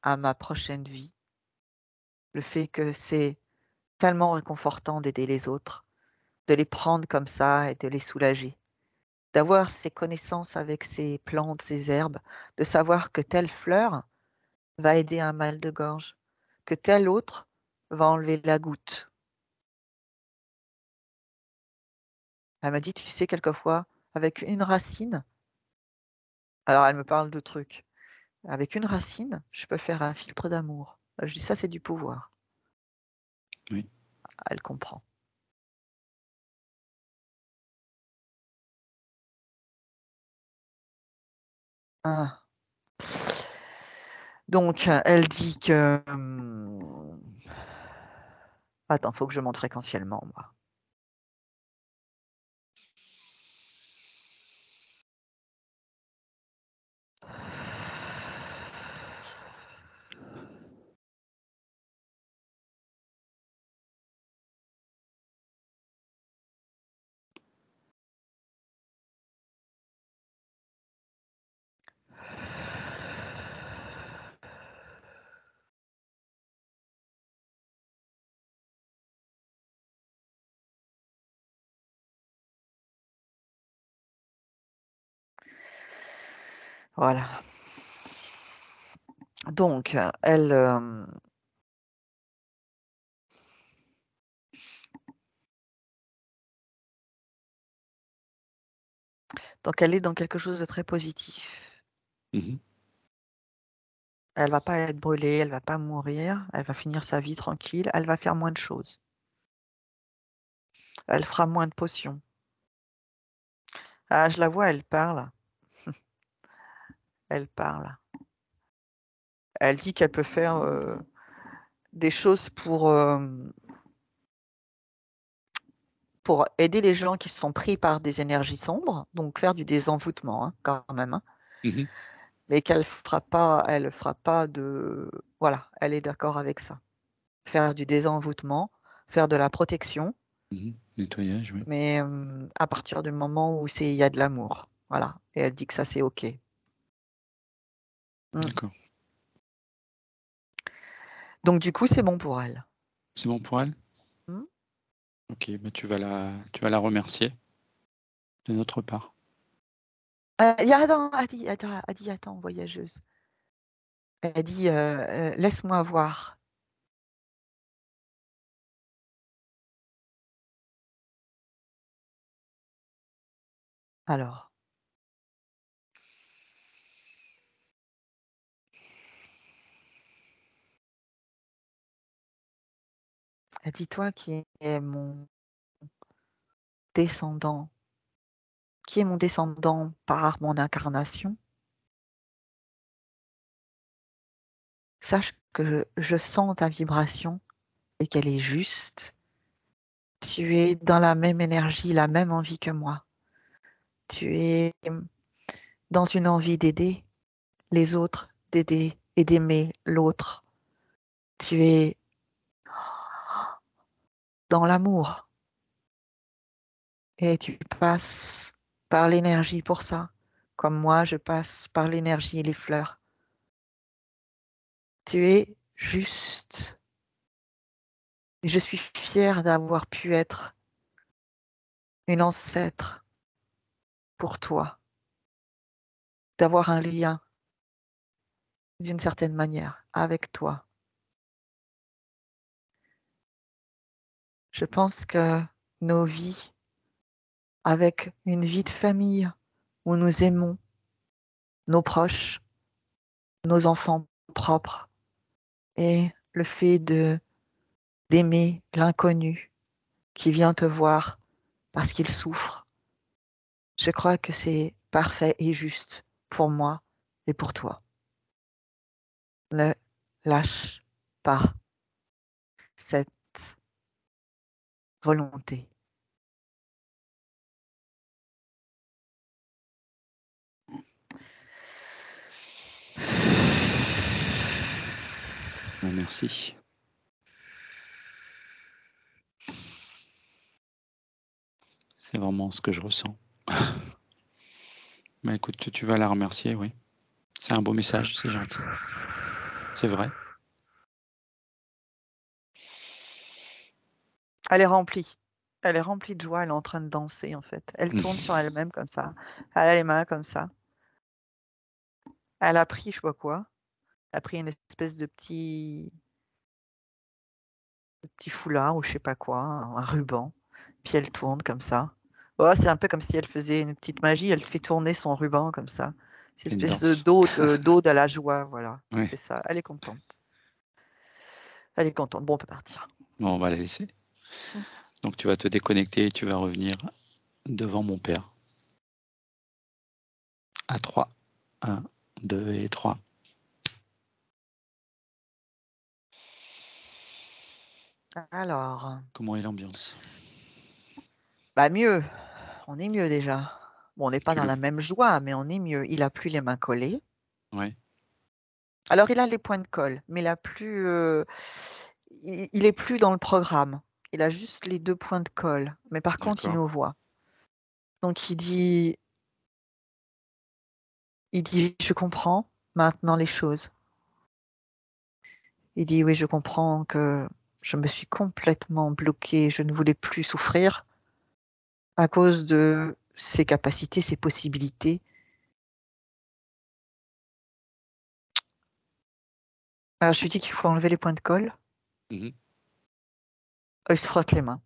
à ma prochaine vie le fait que c'est tellement réconfortant d'aider les autres, de les prendre comme ça et de les soulager. D'avoir ces connaissances avec ces plantes, ces herbes, de savoir que telle fleur va aider un mal de gorge, que tel autre va enlever la goutte». Elle m'a dit: «Tu sais, quelquefois, avec une racine», alors elle me parle de trucs, «avec une racine, je peux faire un filtre d'amour». Je dis: «Ça, c'est du pouvoir». Oui. Elle comprend. Ah. Donc elle dit que, attends, faut que je monte fréquentiellement, moi. Voilà. Donc elle, donc elle est dans quelque chose de très positif. Mhm. Elle va pas être brûlée, elle va pas mourir, elle va finir sa vie tranquille, elle va faire moins de choses. Elle fera moins de potions. Ah, je la vois, elle parle, elle parle. Elle dit qu'elle peut faire, des choses pour aider les gens qui sont pris par des énergies sombres, donc faire du désenvoûtement, hein, quand même, hein, Mhm. mais elle fera pas de voilà, elle est d'accord avec ça. Faire du désenvoûtement faire de la protection, Nettoyage, oui. mais à partir du moment où il y a de l'amour. Voilà. Et elle dit que ça, c'est OK. D'accord. Donc, du coup, c'est bon pour elle. C'est bon pour elle? Ok, bah tu vas la remercier de notre part. Attends, elle dit, attends, voyageuse. Elle dit, laisse-moi voir. Alors. Elle dit, toi qui es mon descendant, par mon incarnation, sache que je sens ta vibration et qu'elle est juste. Tu es dans la même énergie, la même envie que moi. Tu es dans une envie d'aider les autres, d'aider et d'aimer l'autre. Tu es dans l'amour et tu passes par l'énergie pour ça, comme moi je passe par l'énergie et les fleurs. Tu es juste. Et je suis fière d'avoir pu être une ancêtre pour toi, d'avoir un lien d'une certaine manière avec toi. Je pense que nos vies, avec une vie de famille où nous aimons nos proches, nos enfants propres, et le fait d'aimer l'inconnu qui vient te voir parce qu'il souffre, je crois que c'est parfait et juste pour moi et pour toi. Ne lâche pas cette volonté. Merci. C'est vraiment ce que je ressens. Bah écoute, tu vas la remercier, oui. C'est un beau message, c'est gentil. C'est vrai. Elle est remplie. Elle est remplie de joie, elle est en train de danser en fait. Elle tourne sur elle-même comme ça. Elle a les mains comme ça. Elle a pris, je sais pas quoi. Elle a pris une espèce de petit foulard ou je sais pas quoi, un ruban. Puis elle tourne comme ça. Oh, c'est un peu comme si elle faisait une petite magie. Elle fait tourner son ruban comme ça. C'est C'est une une espèce danse. d'ode à la joie, voilà. Ouais. C'est ça. Elle est contente. Elle est contente. Bon, on peut partir. Bon, on va la laisser. Donc tu vas te déconnecter et tu vas revenir devant mon père. À 3. 1, 2 et 3. Alors, Comment est l'ambiance? bah mieux. On est mieux déjà. Bon, on n'est pas Tu dans le... la même joie, mais on est mieux. Il a plus les mains collées. Ouais, Alors, il a les points de colle, mais il a plus, il est plus dans le programme. Il a juste les 2 points de colle. Mais par contre, il d'accord. nous voit. Donc, il dit, je comprends maintenant les choses. Il dit, oui, je comprends que je me suis complètement bloquée. Je ne voulais plus souffrir à cause de ses capacités, ses possibilités. Alors, je lui dis qu'il faut enlever les points de colle. Mhm. Il se frotte les mains.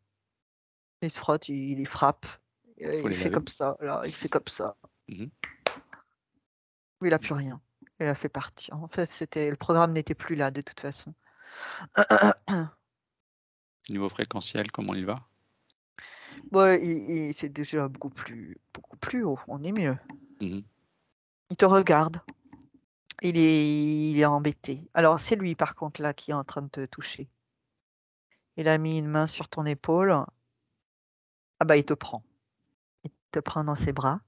Il se frotte, il les frappe. Faut Il les fait laver. comme ça, là, il fait comme ça. Mhm. Il n'a plus rien. Il a fait partie. En fait, le programme n'était plus là de toute façon. Niveau fréquentiel, comment il va? Ouais, c'est déjà beaucoup plus haut. On est mieux. Mhm. Il te regarde. Il est embêté. Alors, c'est lui, par contre, là, qui est en train de te toucher. Il a mis une main sur ton épaule. Ah bah, il te prend. Il te prend dans ses bras.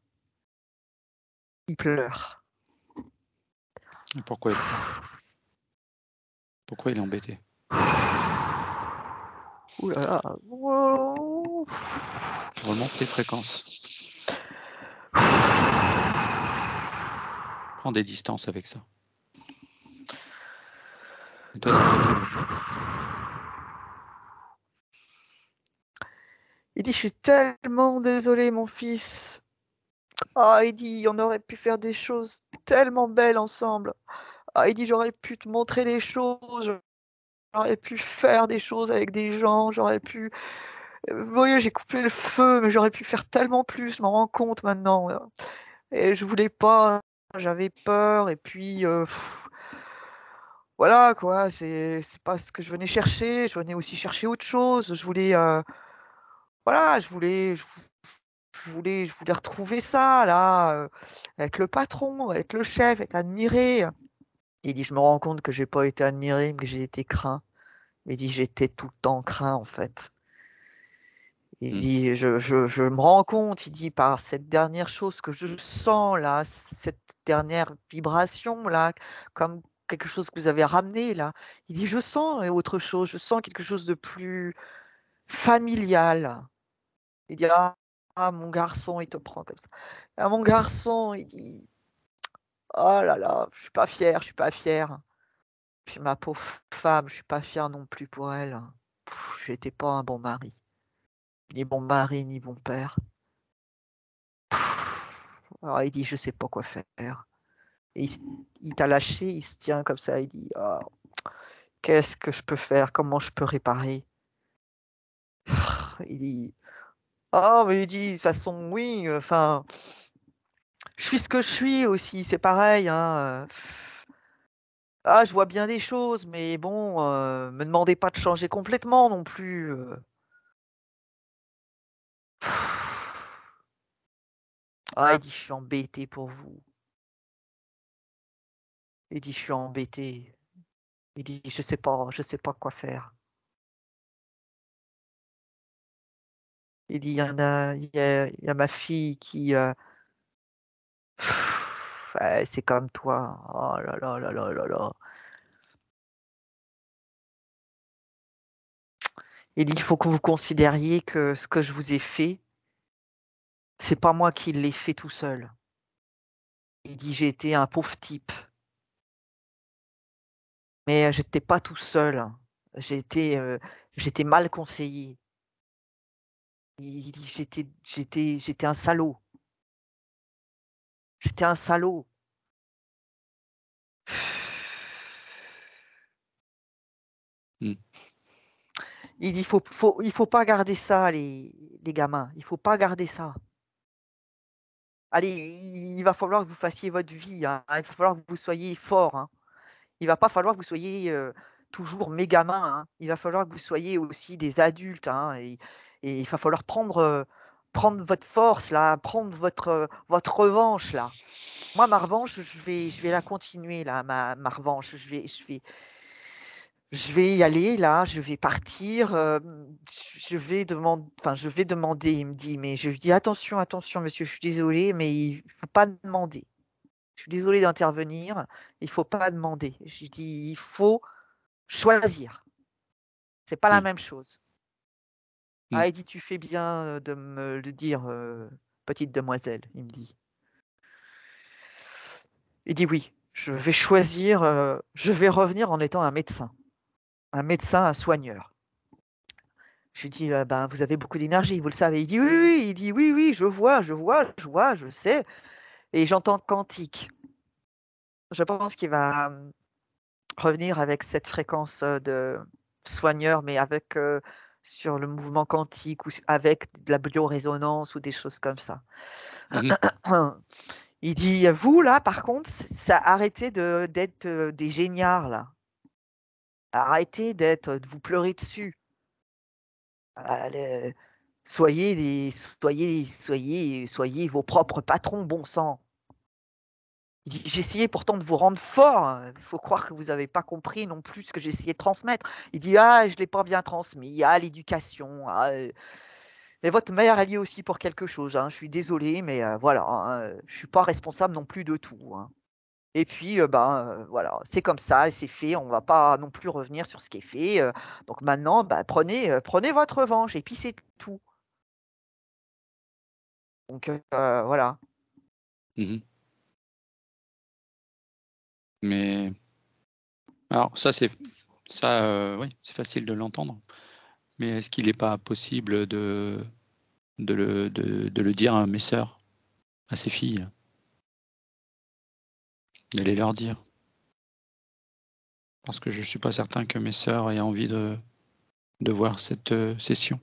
Il pleure. Et pourquoi il pleure? Pourquoi il est embêté? Ouh là là. Oh. Remonte les fréquences. Prends des distances avec ça. Et toi, dans ton niveau. Il dit, je suis tellement désolé, mon fils. Ah, il dit, on aurait pu faire des choses tellement belles ensemble. Ah, il dit, j'aurais pu te montrer les choses, j'aurais pu faire des choses avec des gens, j'aurais pu... Vous voyez, j'ai coupé le feu, mais j'aurais pu faire tellement plus, je m'en rends compte maintenant. Et je voulais pas, j'avais peur, et puis... voilà, quoi, c'est pas ce que je venais chercher, je venais aussi chercher autre chose. Je voulais... voilà, je voulais retrouver ça, là, être le patron, être le chef, être admiré. Il dit, je me rends compte que j'ai pas été admiré, mais que j'ai été craint. Il dit, j'étais tout le temps craint, en fait. Il dit, je me rends compte, il dit, par cette dernière chose que je sens, là, cette dernière vibration, là, comme quelque chose que vous avez ramené, là. Il dit, je sens autre chose, je sens quelque chose de plus familial. Il dit, mon garçon, il te prend comme ça. Ah, mon garçon, il dit, oh là là, je suis pas fière, je suis pas fière. Puis ma pauvre femme, je suis pas fière non plus pour elle. J'étais pas un bon mari, ni bon mari, ni bon père. Alors il dit, je sais pas quoi faire. Et il t'a lâché, il se tient comme ça, il dit, oh, qu'est-ce que je peux faire? Comment je peux réparer? Il dit, oh, mais il dit, de toute façon, oui, enfin, je suis ce que je suis aussi, c'est pareil, hein. Ah, je vois bien des choses, mais bon, me demandez pas de changer complètement non plus. Ah, il dit, je suis embêté pour vous. Il dit, je suis embêté. Il dit, je sais pas quoi faire. Il dit, il y a ma fille qui, ouais, c'est comme toi. Oh là là là là là là. Il dit, il faut que vous considériez que ce que je vous ai fait, c'est pas moi qui l'ai fait tout seul. Il dit, j'ai été un pauvre type, mais j'étais pas tout seul. J'étais mal conseillé. Il dit, j'étais un salaud. J'étais un salaud. Mm. Il dit, il faut pas garder ça, les gamins. Il faut pas garder ça. Allez, il va falloir que vous fassiez votre vie, hein. Il va falloir que vous soyez fort, hein. Il va pas falloir que vous soyez toujours mes gamins, hein. Il va falloir que vous soyez aussi des adultes, hein. Et il va falloir prendre votre force, là, prendre votre revanche, là. Moi, ma revanche, je vais la continuer, là, ma revanche. Je vais y aller là, je vais partir, je vais demander. Il me dit: «Mais» je lui dis: «Attention, attention monsieur, je suis désolé, mais il faut pas demander. Je suis désolé d'intervenir, il faut pas demander». Je lui dis: «Il faut choisir, c'est pas la Mm. même chose». Mm. Ah, il dit: «Tu fais bien, de me le dire, petite demoiselle», il me dit. Il dit: «Oui, je vais choisir, je vais revenir en étant un médecin, un soigneur». Je lui dis: «Ben, vous avez beaucoup d'énergie, vous le savez». Il dit: «Oui, oui», il dit: «Oui, oui, je vois, je vois, je vois, je sais et j'entends quantique». Je pense qu'il va, revenir avec cette fréquence, de soigneur, mais avec, sur le mouvement quantique ou avec de la biorésonance ou des choses comme ça. Mhm. Il dit: «Vous là, par contre, ça arrêtez d'être, des géniards là. Arrêtez de vous pleurer dessus. Ah le soyez vos propres patrons, bon sang». Il dit: «J'essayais pourtant de vous rendre fort, hein. Il faut croire que vous avez pas compris non plus ce que j'essayais de transmettre». Il dit: «Ah, je l'ai pas bien transmis. Ah, l'éducation, ah, mais votre mère, elle y est aussi pour quelque chose, hein. Je suis désolé, mais voilà, hein, je suis pas responsable non plus de tout, hein». Et puis, voilà, c'est comme ça et c'est fait. On va pas non plus revenir sur ce qui est fait, donc maintenant, prenez votre revanche et puis c'est tout. Donc voilà. Mmh. Mais alors ça, oui, c'est facile de l'entendre, mais est-ce qu'il n'est pas possible de le dire à mes sœurs, à ses filles? D'aller leur dire? Parce que je suis pas certain que mes sœurs aient envie de voir cette, session.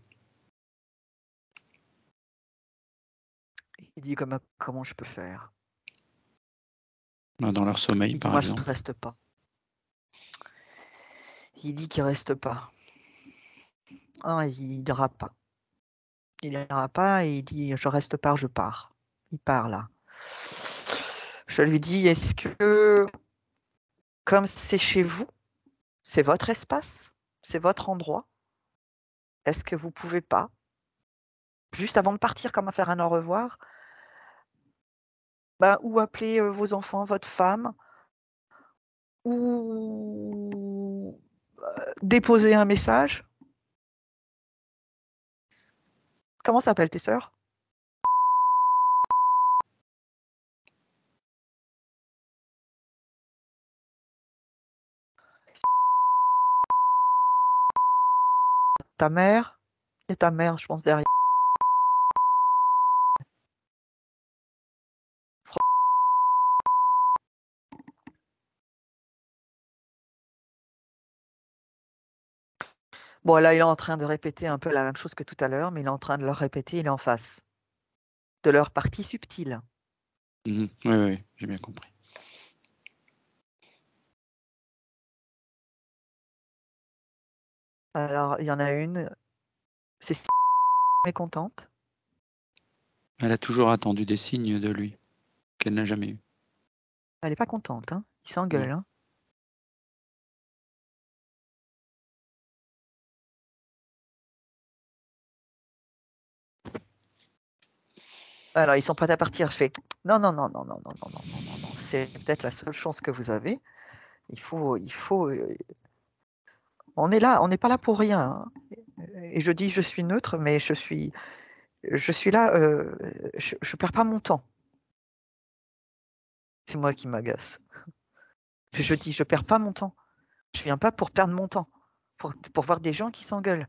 Il dit: «Comment je peux faire?» Ben, dans leur sommeil, Il dit: par «Moi, je ne exemple. reste pas». Il dit qu'il reste pas. Ah, il ira pas. Il ira pas et il dit: «Je reste pas, je pars». Il part là. Je lui dis: «Est-ce que comme c'est chez vous, c'est votre espace, c'est votre endroit, est-ce que vous pouvez pas, juste avant de partir, comme à faire un au revoir, ou appeler, vos enfants, votre femme ou déposer un message?» Comment s'appellent tes sœurs? Ta mère et ta mère, je pense derrière. Bon, là, il est en train de répéter un peu la même chose que tout à l'heure, mais il est en train de leur répéter, il est en face de leur partie subtile. Mmh. Oui, oui, j'ai bien compris. Alors, il y en a une, c'est mécontente. Elle a toujours attendu des signes de lui, qu'elle n'a jamais eu. Elle est pas contente, hein. Ils Non. s'engueulent, hein. Alors, ils sont prêts à partir. Je fais: «Non, non, non, non, non, non, non, non, non, non, non, c'est peut-être la seule chance que vous avez. Il faut, on est là, on n'est pas là pour rien, hein». Et je dis: «Je suis neutre, mais je suis là, je perds pas mon temps». C'est moi qui m'agace. Je dis: «Je perds pas mon temps. Je viens pas pour perdre mon temps, pour voir des gens qui s'engueulent.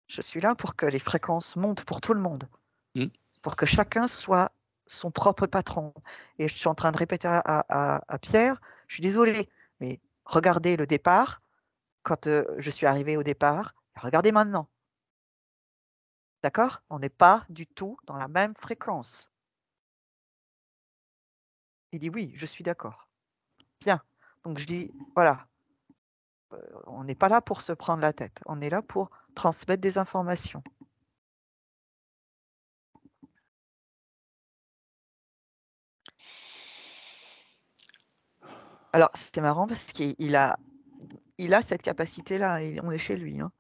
Je suis là pour que les fréquences montent pour tout le monde, Mmh. pour que chacun soit son propre patron». Et je suis en train de répéter à Pierre: «Je suis désolée, mais regardez le départ, quand, je suis arrivée au départ, et regardez maintenant, d'accord? On n'est pas du tout dans la même fréquence». Il dit: «Oui, je suis d'accord». Bien. Donc je dis: «Voilà, on n'est pas là pour se prendre la tête, on est là pour transmettre des informations». Alors c'était marrant parce qu'il a cette capacité-là, et on est chez lui, hein.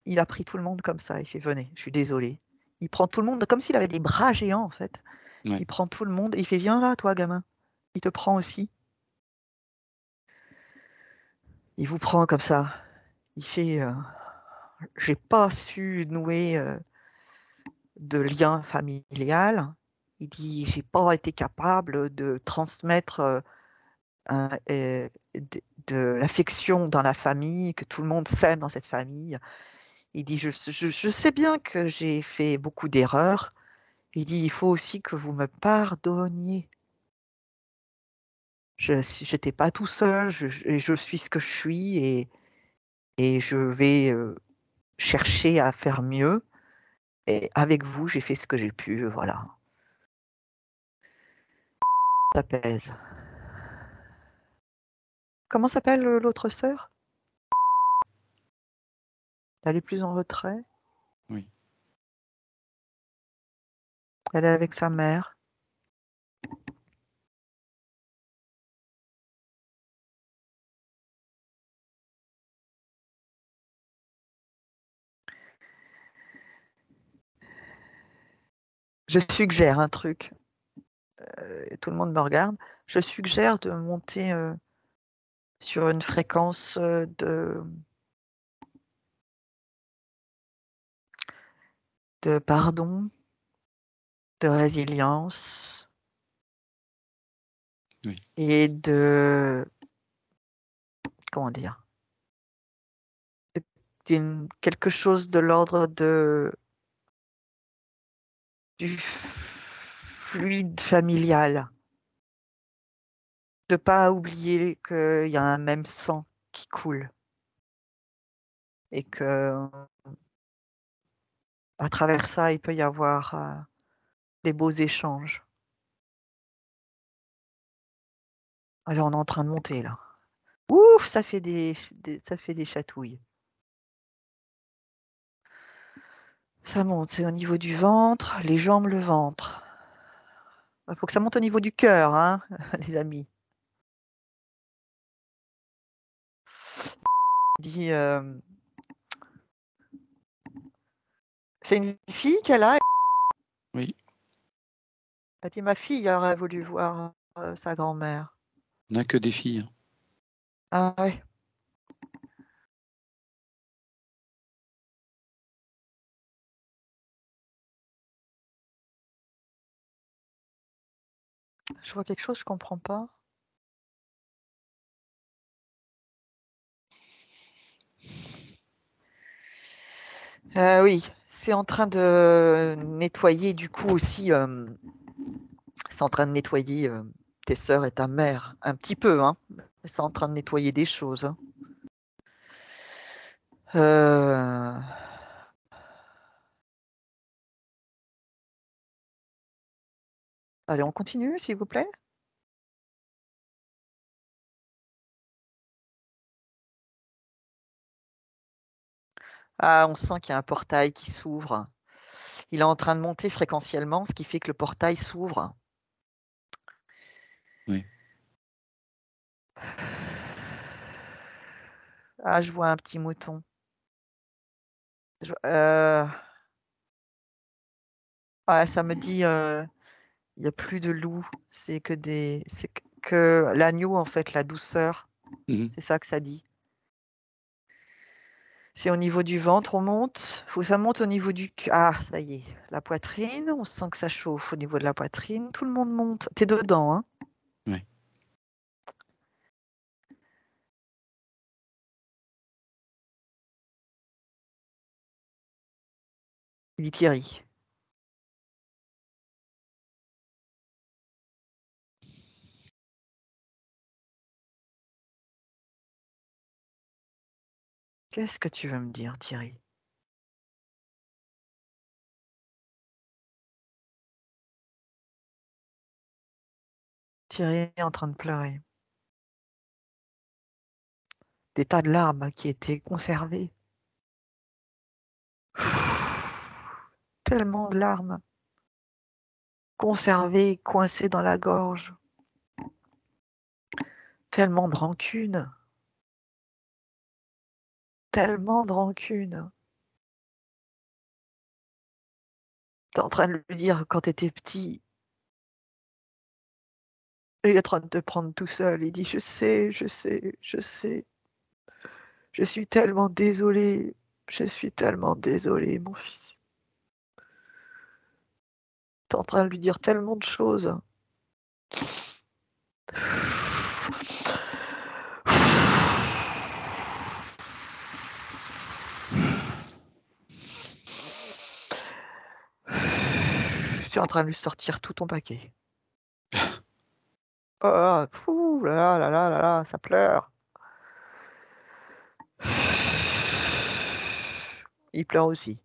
Il a pris tout le monde comme ça, il fait: «Venez, je suis désolé». Il prend tout le monde comme s'il avait des bras géants, en fait. Ouais. Il prend tout le monde et il fait: «Viens là, toi, gamin». Il te prend aussi. Il vous prend comme ça. Il fait, «J'ai pas su nouer, de lien familial». Il dit: «J'ai pas été capable de transmettre, un de l'affection dans la famille, que tout le monde s'aime dans cette famille». Il dit: «Je sais bien que j'ai fait beaucoup d'erreurs». Il dit: «Il faut aussi que vous me pardonniez. J'étais pas tout seul, je suis ce que je suis et je vais, chercher à faire mieux et avec vous, j'ai fait ce que j'ai pu, voilà». Ça pèse. Comment s'appelle, l'autre sœur? Elle est plus en retrait? Oui. Elle est avec sa mère? Je suggère un truc, tout le monde me regarde. je suggère de monter sur une fréquence de pardon, de résilience Oui. et de, comment dire, quelque chose de l'ordre du fluide familial. De pas oublier qu'il y a un même sang qui coule et que à travers ça, il peut y avoir des beaux échanges. Alors, on est en train de monter là. Ouf, ça fait ça fait des chatouilles. Ça monte, c'est au niveau du ventre, les jambes, le ventre. Il faut que ça monte au niveau du cœur, hein, les amis. Dit, c'est une fille qu'elle a. Oui, Elle dit, ma fille aurait voulu voir sa grand-mère. on n'a que des filles. Hein. Ah ouais. Je vois quelque chose, je comprends pas. Oui, c'est en train de nettoyer du coup aussi. C'est en train de nettoyer tes sœurs et ta mère un petit peu, hein. C'est en train de nettoyer des choses. Hein. Euh, Allez, on continue, s'il vous plaît. Ah, on sent qu'il y a un portail qui s'ouvre. Il est en train de monter fréquentiellement, ce qui fait que le portail s'ouvre. Oui. Ah, je vois un petit mouton. Ah, ça me dit, il n'y a plus de loup. C'est que l'agneau, en fait, la douceur. Mhm. C'est ça que ça dit. C'est au niveau du ventre, on monte. Faut que ça monte au niveau du cœur. Ah, ça y est. La poitrine, on sent que ça chauffe au niveau de la poitrine. Tout le monde monte. T'es dedans, hein? Oui. Il dit Thierry. Qu'est-ce que tu veux me dire, Thierry? Thierry est en train de pleurer. Des tas de larmes qui étaient conservées. Tellement de larmes conservées, coincées dans la gorge. Tellement de rancune. Tellement de rancune. T'es en train de lui dire quand t'étais petit, il est en train de te prendre tout seul. Il dit, je sais, je sais, je sais. Je suis tellement désolée. Je suis tellement désolée, mon fils. T'es en train de lui dire tellement de choses. Tu es en train de lui sortir tout ton paquet. Oh, fou, là là là là là, ça pleure. Il pleure aussi.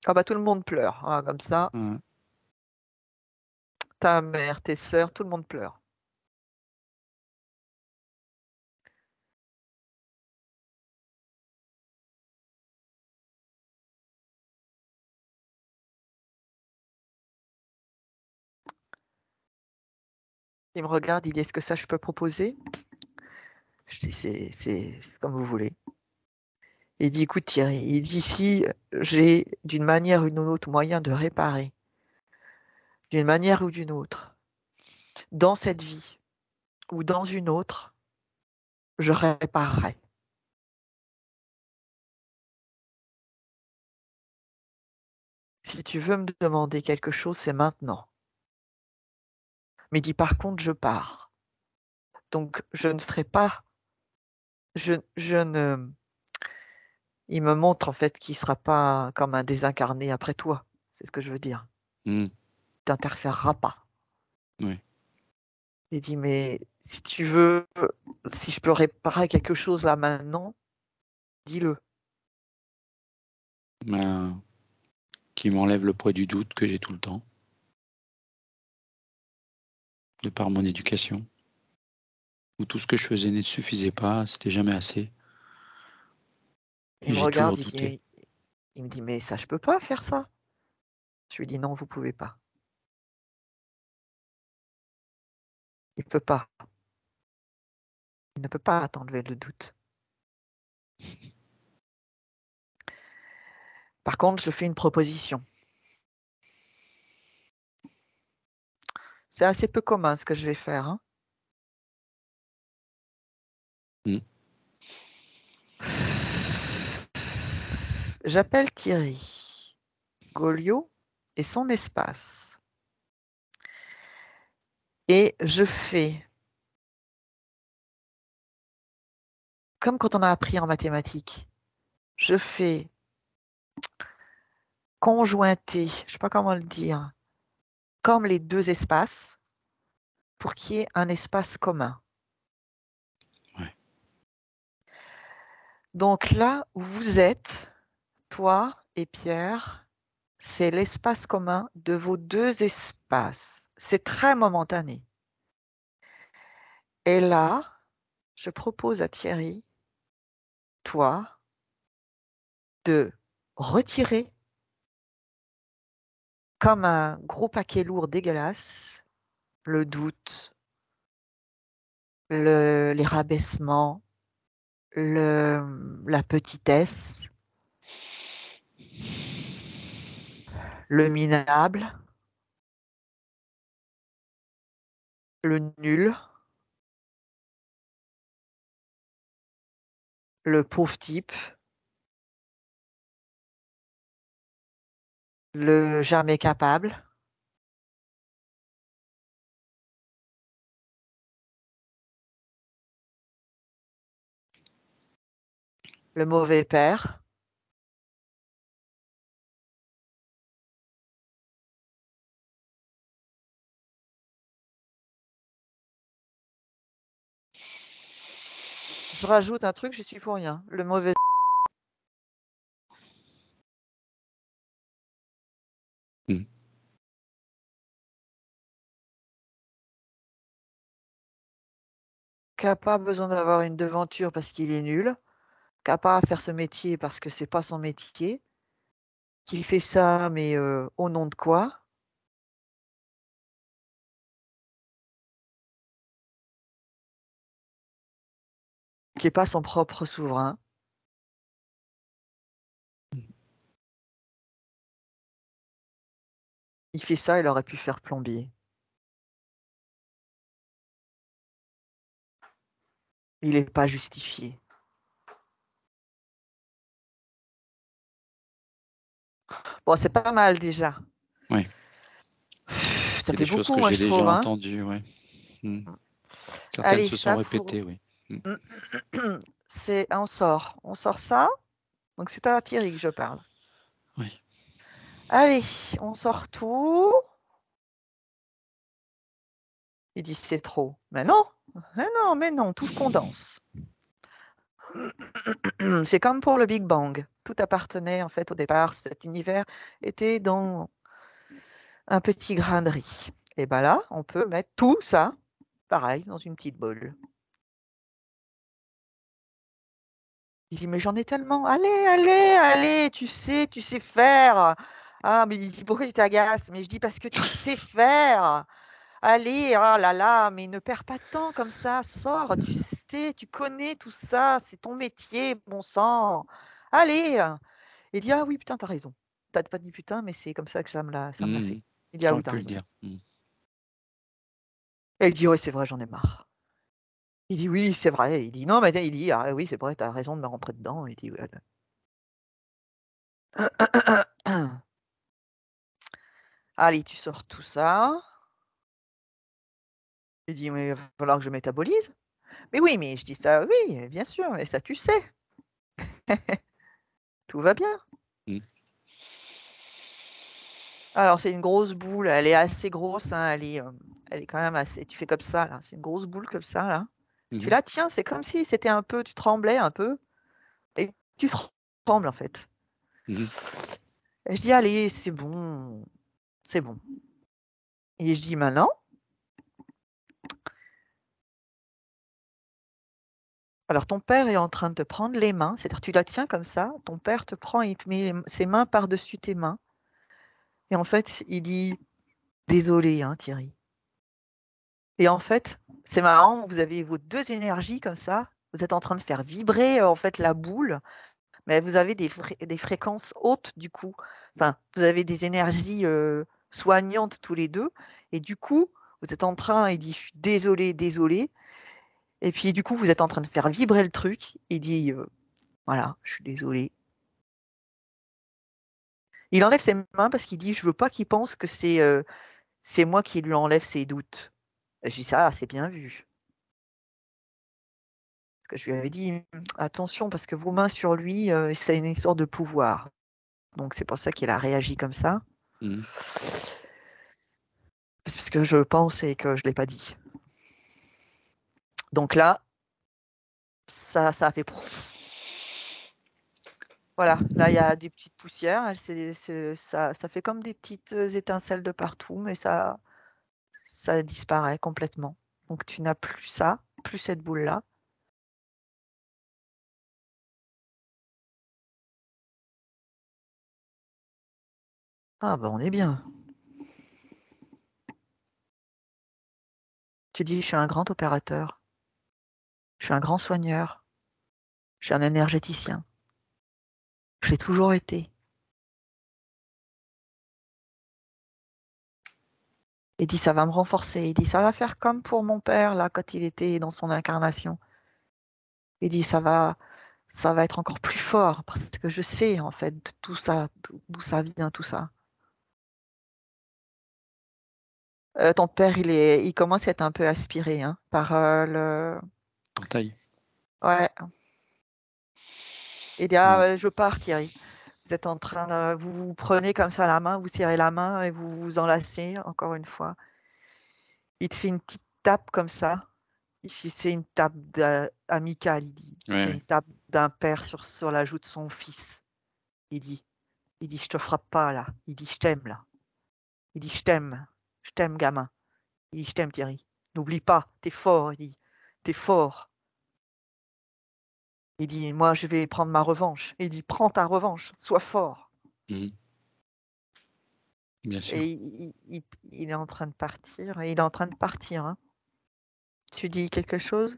Ah bah tout le monde pleure, hein, comme ça. Ouais. Ta mère, tes sœurs, tout le monde pleure. Il me regarde, il dit, est-ce que ça je peux proposer? Je dis, c'est comme vous voulez. Il dit, écoute Thierry, il dit, si j'ai d'une manière ou d'une autre moyen de réparer, d'une manière ou d'une autre, dans cette vie ou dans une autre, je réparerai. Si tu veux me demander quelque chose, c'est maintenant. Mais dis par contre, je pars. Donc, je ne ferai pas, je ne, il me montre en fait qu'il ne sera pas comme un désincarné après toi. C'est ce que je veux dire. Hmm. Il t'interférera pas. Oui. Il dit, mais si tu veux, si je peux réparer quelque chose là maintenant, dis-le. Ben, qui m'enlève le poids du doute que j'ai tout le temps, de par mon éducation, où tout ce que je faisais ne suffisait pas, c'était jamais assez, Il et me j'ai toujours regarde, douté. il me dit, mais ça, je peux pas faire ça. Je lui dis, non, vous pouvez pas. Il peut pas. Il ne peut pas t'enlever le doute. Par contre, je fais une proposition. C'est assez peu commun ce que je vais faire, hein. Hmm. J'appelle Thierry Goliot et son espace. Et je fais comme quand on a appris en mathématiques. Je fais conjointer, je ne sais pas comment le dire, comme les deux espaces pour qu'il y ait un espace commun. Ouais. Donc là où vous êtes, toi et Pierre, c'est l'espace commun de vos deux espaces. C'est très momentané. Et là, je propose à Thierry, toi, de retirer comme un gros paquet lourd dégueulasse le doute, les rabaissements, la petitesse, le minable, le nul, le pauvre type, le jamais capable, le mauvais père. Je rajoute un truc, je suis pour rien. Le mauvais Hmm. qui n'a pas besoin d'avoir une devanture parce qu'il est nul, qui n'a pas à faire ce métier parce que c'est pas son métier, qui fait ça, mais au nom de quoi? Qui n'est pas son propre souverain. Il fait ça, il aurait pu faire plombier. Il n'est pas justifié. Bon, c'est pas mal déjà. Ouais. Ça C'est des fait choses beaucoup, que moi, j'ai je déjà trouve, hein. entendues, ouais. Hmm. Certaines Allez, se sont ça pour... répétées, oui. Hmm. C'est, on sort. On sort ça. Donc, c'est à Thierry que je parle. Oui. Allez, on sort tout. Il dit, c'est trop. Mais non, mais non, tout se condense. C'est comme pour le Big Bang. Tout appartenait, en fait, au départ. Cet univers était dans un petit grain de riz. Et bien là, on peut mettre tout ça, pareil, dans une petite boule. Il dit, mais j'en ai tellement. Allez, allez, allez, tu sais faire. Ah, mais il dit, pourquoi tu t'agaces? Mais je dis, parce que tu sais faire. Allez, ah là là, mais ne perds pas de temps comme ça. Sors, tu sais, tu connais tout ça. C'est ton métier, bon sang. Allez. Il dit, ah oui, putain, t'as raison. T'as pas dit putain, mais c'est comme ça que ça me l'a Hmm. fait. Il dit, ah oui, J'aurais t'as pu le raison. dire. Hmm. Et il dit, oui, c'est vrai, j'en ai marre. Il dit, oui, c'est vrai. Il dit, non, mais il dit, ah, oui, c'est vrai, t'as raison de me rentrer dedans. Il dit, ouais. Allez, tu sors tout ça. Il dit, mais il va falloir que je métabolise. Mais oui, mais je dis ça, oui, bien sûr, mais ça, tu sais. Tout va bien. Mm. Alors, c'est une grosse boule, elle est assez grosse, hein, elle est quand même assez. Tu fais comme ça, là. C'est une grosse boule comme ça, là. Tu Mhm. la tiens, c'est comme si c'était un peu, tu tremblais un peu, et tu trembles en fait. Mhm. Et je dis, allez, c'est bon, c'est bon. Et je dis, maintenant, alors ton père est en train de te prendre les mains, c'est-à-dire tu la tiens comme ça, ton père te prend et il te met ses mains par-dessus tes mains. Et en fait, il dit, désolé, hein, Thierry. Et en fait, c'est marrant, vous avez vos deux énergies comme ça, vous êtes en train de faire vibrer en fait la boule, mais vous avez des fréquences hautes du coup. Enfin, vous avez des énergies soignantes tous les deux, et du coup, vous êtes en train, il dit, je suis désolé, désolé, et puis du coup, vous êtes en train de faire vibrer le truc, il dit, voilà, je suis désolé. Il enlève ses mains parce qu'il dit, je veux pas qu'il pense que c'est moi qui lui enlève ses doutes. Et je dis, ça, c'est bien vu. Parce que je lui avais dit, attention, parce que vos mains sur lui, c'est une histoire de pouvoir. Donc c'est pour ça qu'il a réagi comme ça. Mhm. C'est parce que je pense et que je ne l'ai pas dit. Donc là, ça a fait. Voilà, là, il y a des petites poussières. Ça fait comme des petites étincelles de partout, mais ça disparaît complètement. Donc tu n'as plus ça, plus cette boule-là. Ah, bah on est bien. Tu dis, je suis un grand opérateur, je suis un grand soigneur, je suis un énergéticien. Je l'ai toujours été. Il dit, ça va me renforcer. Il dit, ça va faire comme pour mon père, là, quand il était dans son incarnation. Il dit, ça va être encore plus fort, parce que je sais, en fait, tout ça, d'où ça vient, tout ça. Ton père, il commence à être un peu aspiré, hein, par le... Portail. Ouais. Il dit, ah, ouais, je pars, Thierry. Vous êtes en train de... Vous prenez comme ça la main, vous serrez la main et vous vous enlacez, encore une fois. Il te fait une petite tape comme ça. C'est une tape amicale, il dit. Ouais, C'est ouais. une tape d'un père sur la joue de son fils. Il dit, je te frappe pas là. Il dit, je t'aime là. Il dit, je t'aime, gamin. Il dit, je t'aime, Thierry. N'oublie pas, t'es fort, il dit, t'es fort. Il dit, moi, je vais prendre ma revanche. Il dit, prends ta revanche, sois fort. Mhm. Bien sûr. Et il est en train de partir. Il est en train de partir. Hein. Tu dis quelque chose?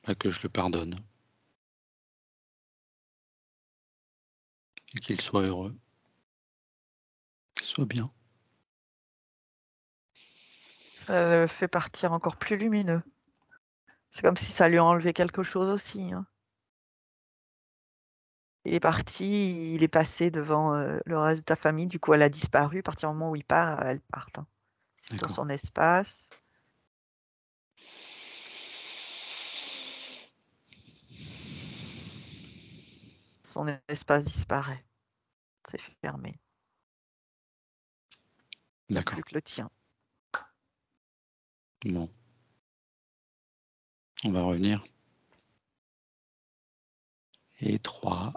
Pas que je le pardonne. Et qu'il soit heureux. Qu'il soit bien. Ça le fait partir encore plus lumineux. C'est comme si ça lui a enlevé quelque chose aussi. Hein. Il est parti, il est passé devant le reste de ta famille. Du coup, elle a disparu. À partir du moment où il part, elle part. Hein. C'est dans D'accord. son espace. Son espace disparaît. C'est fermé. Il n'y a D'accord. plus que le tien. Bon. On va revenir. Et 3.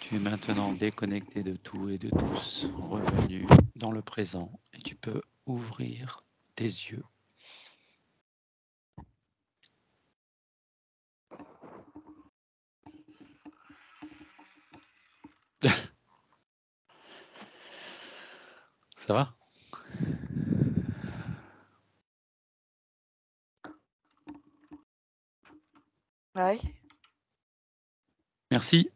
Tu es maintenant déconnecté de tout et de tous, revenu dans le présent, et tu peux ouvrir tes yeux. Ça va? Ouais. Merci.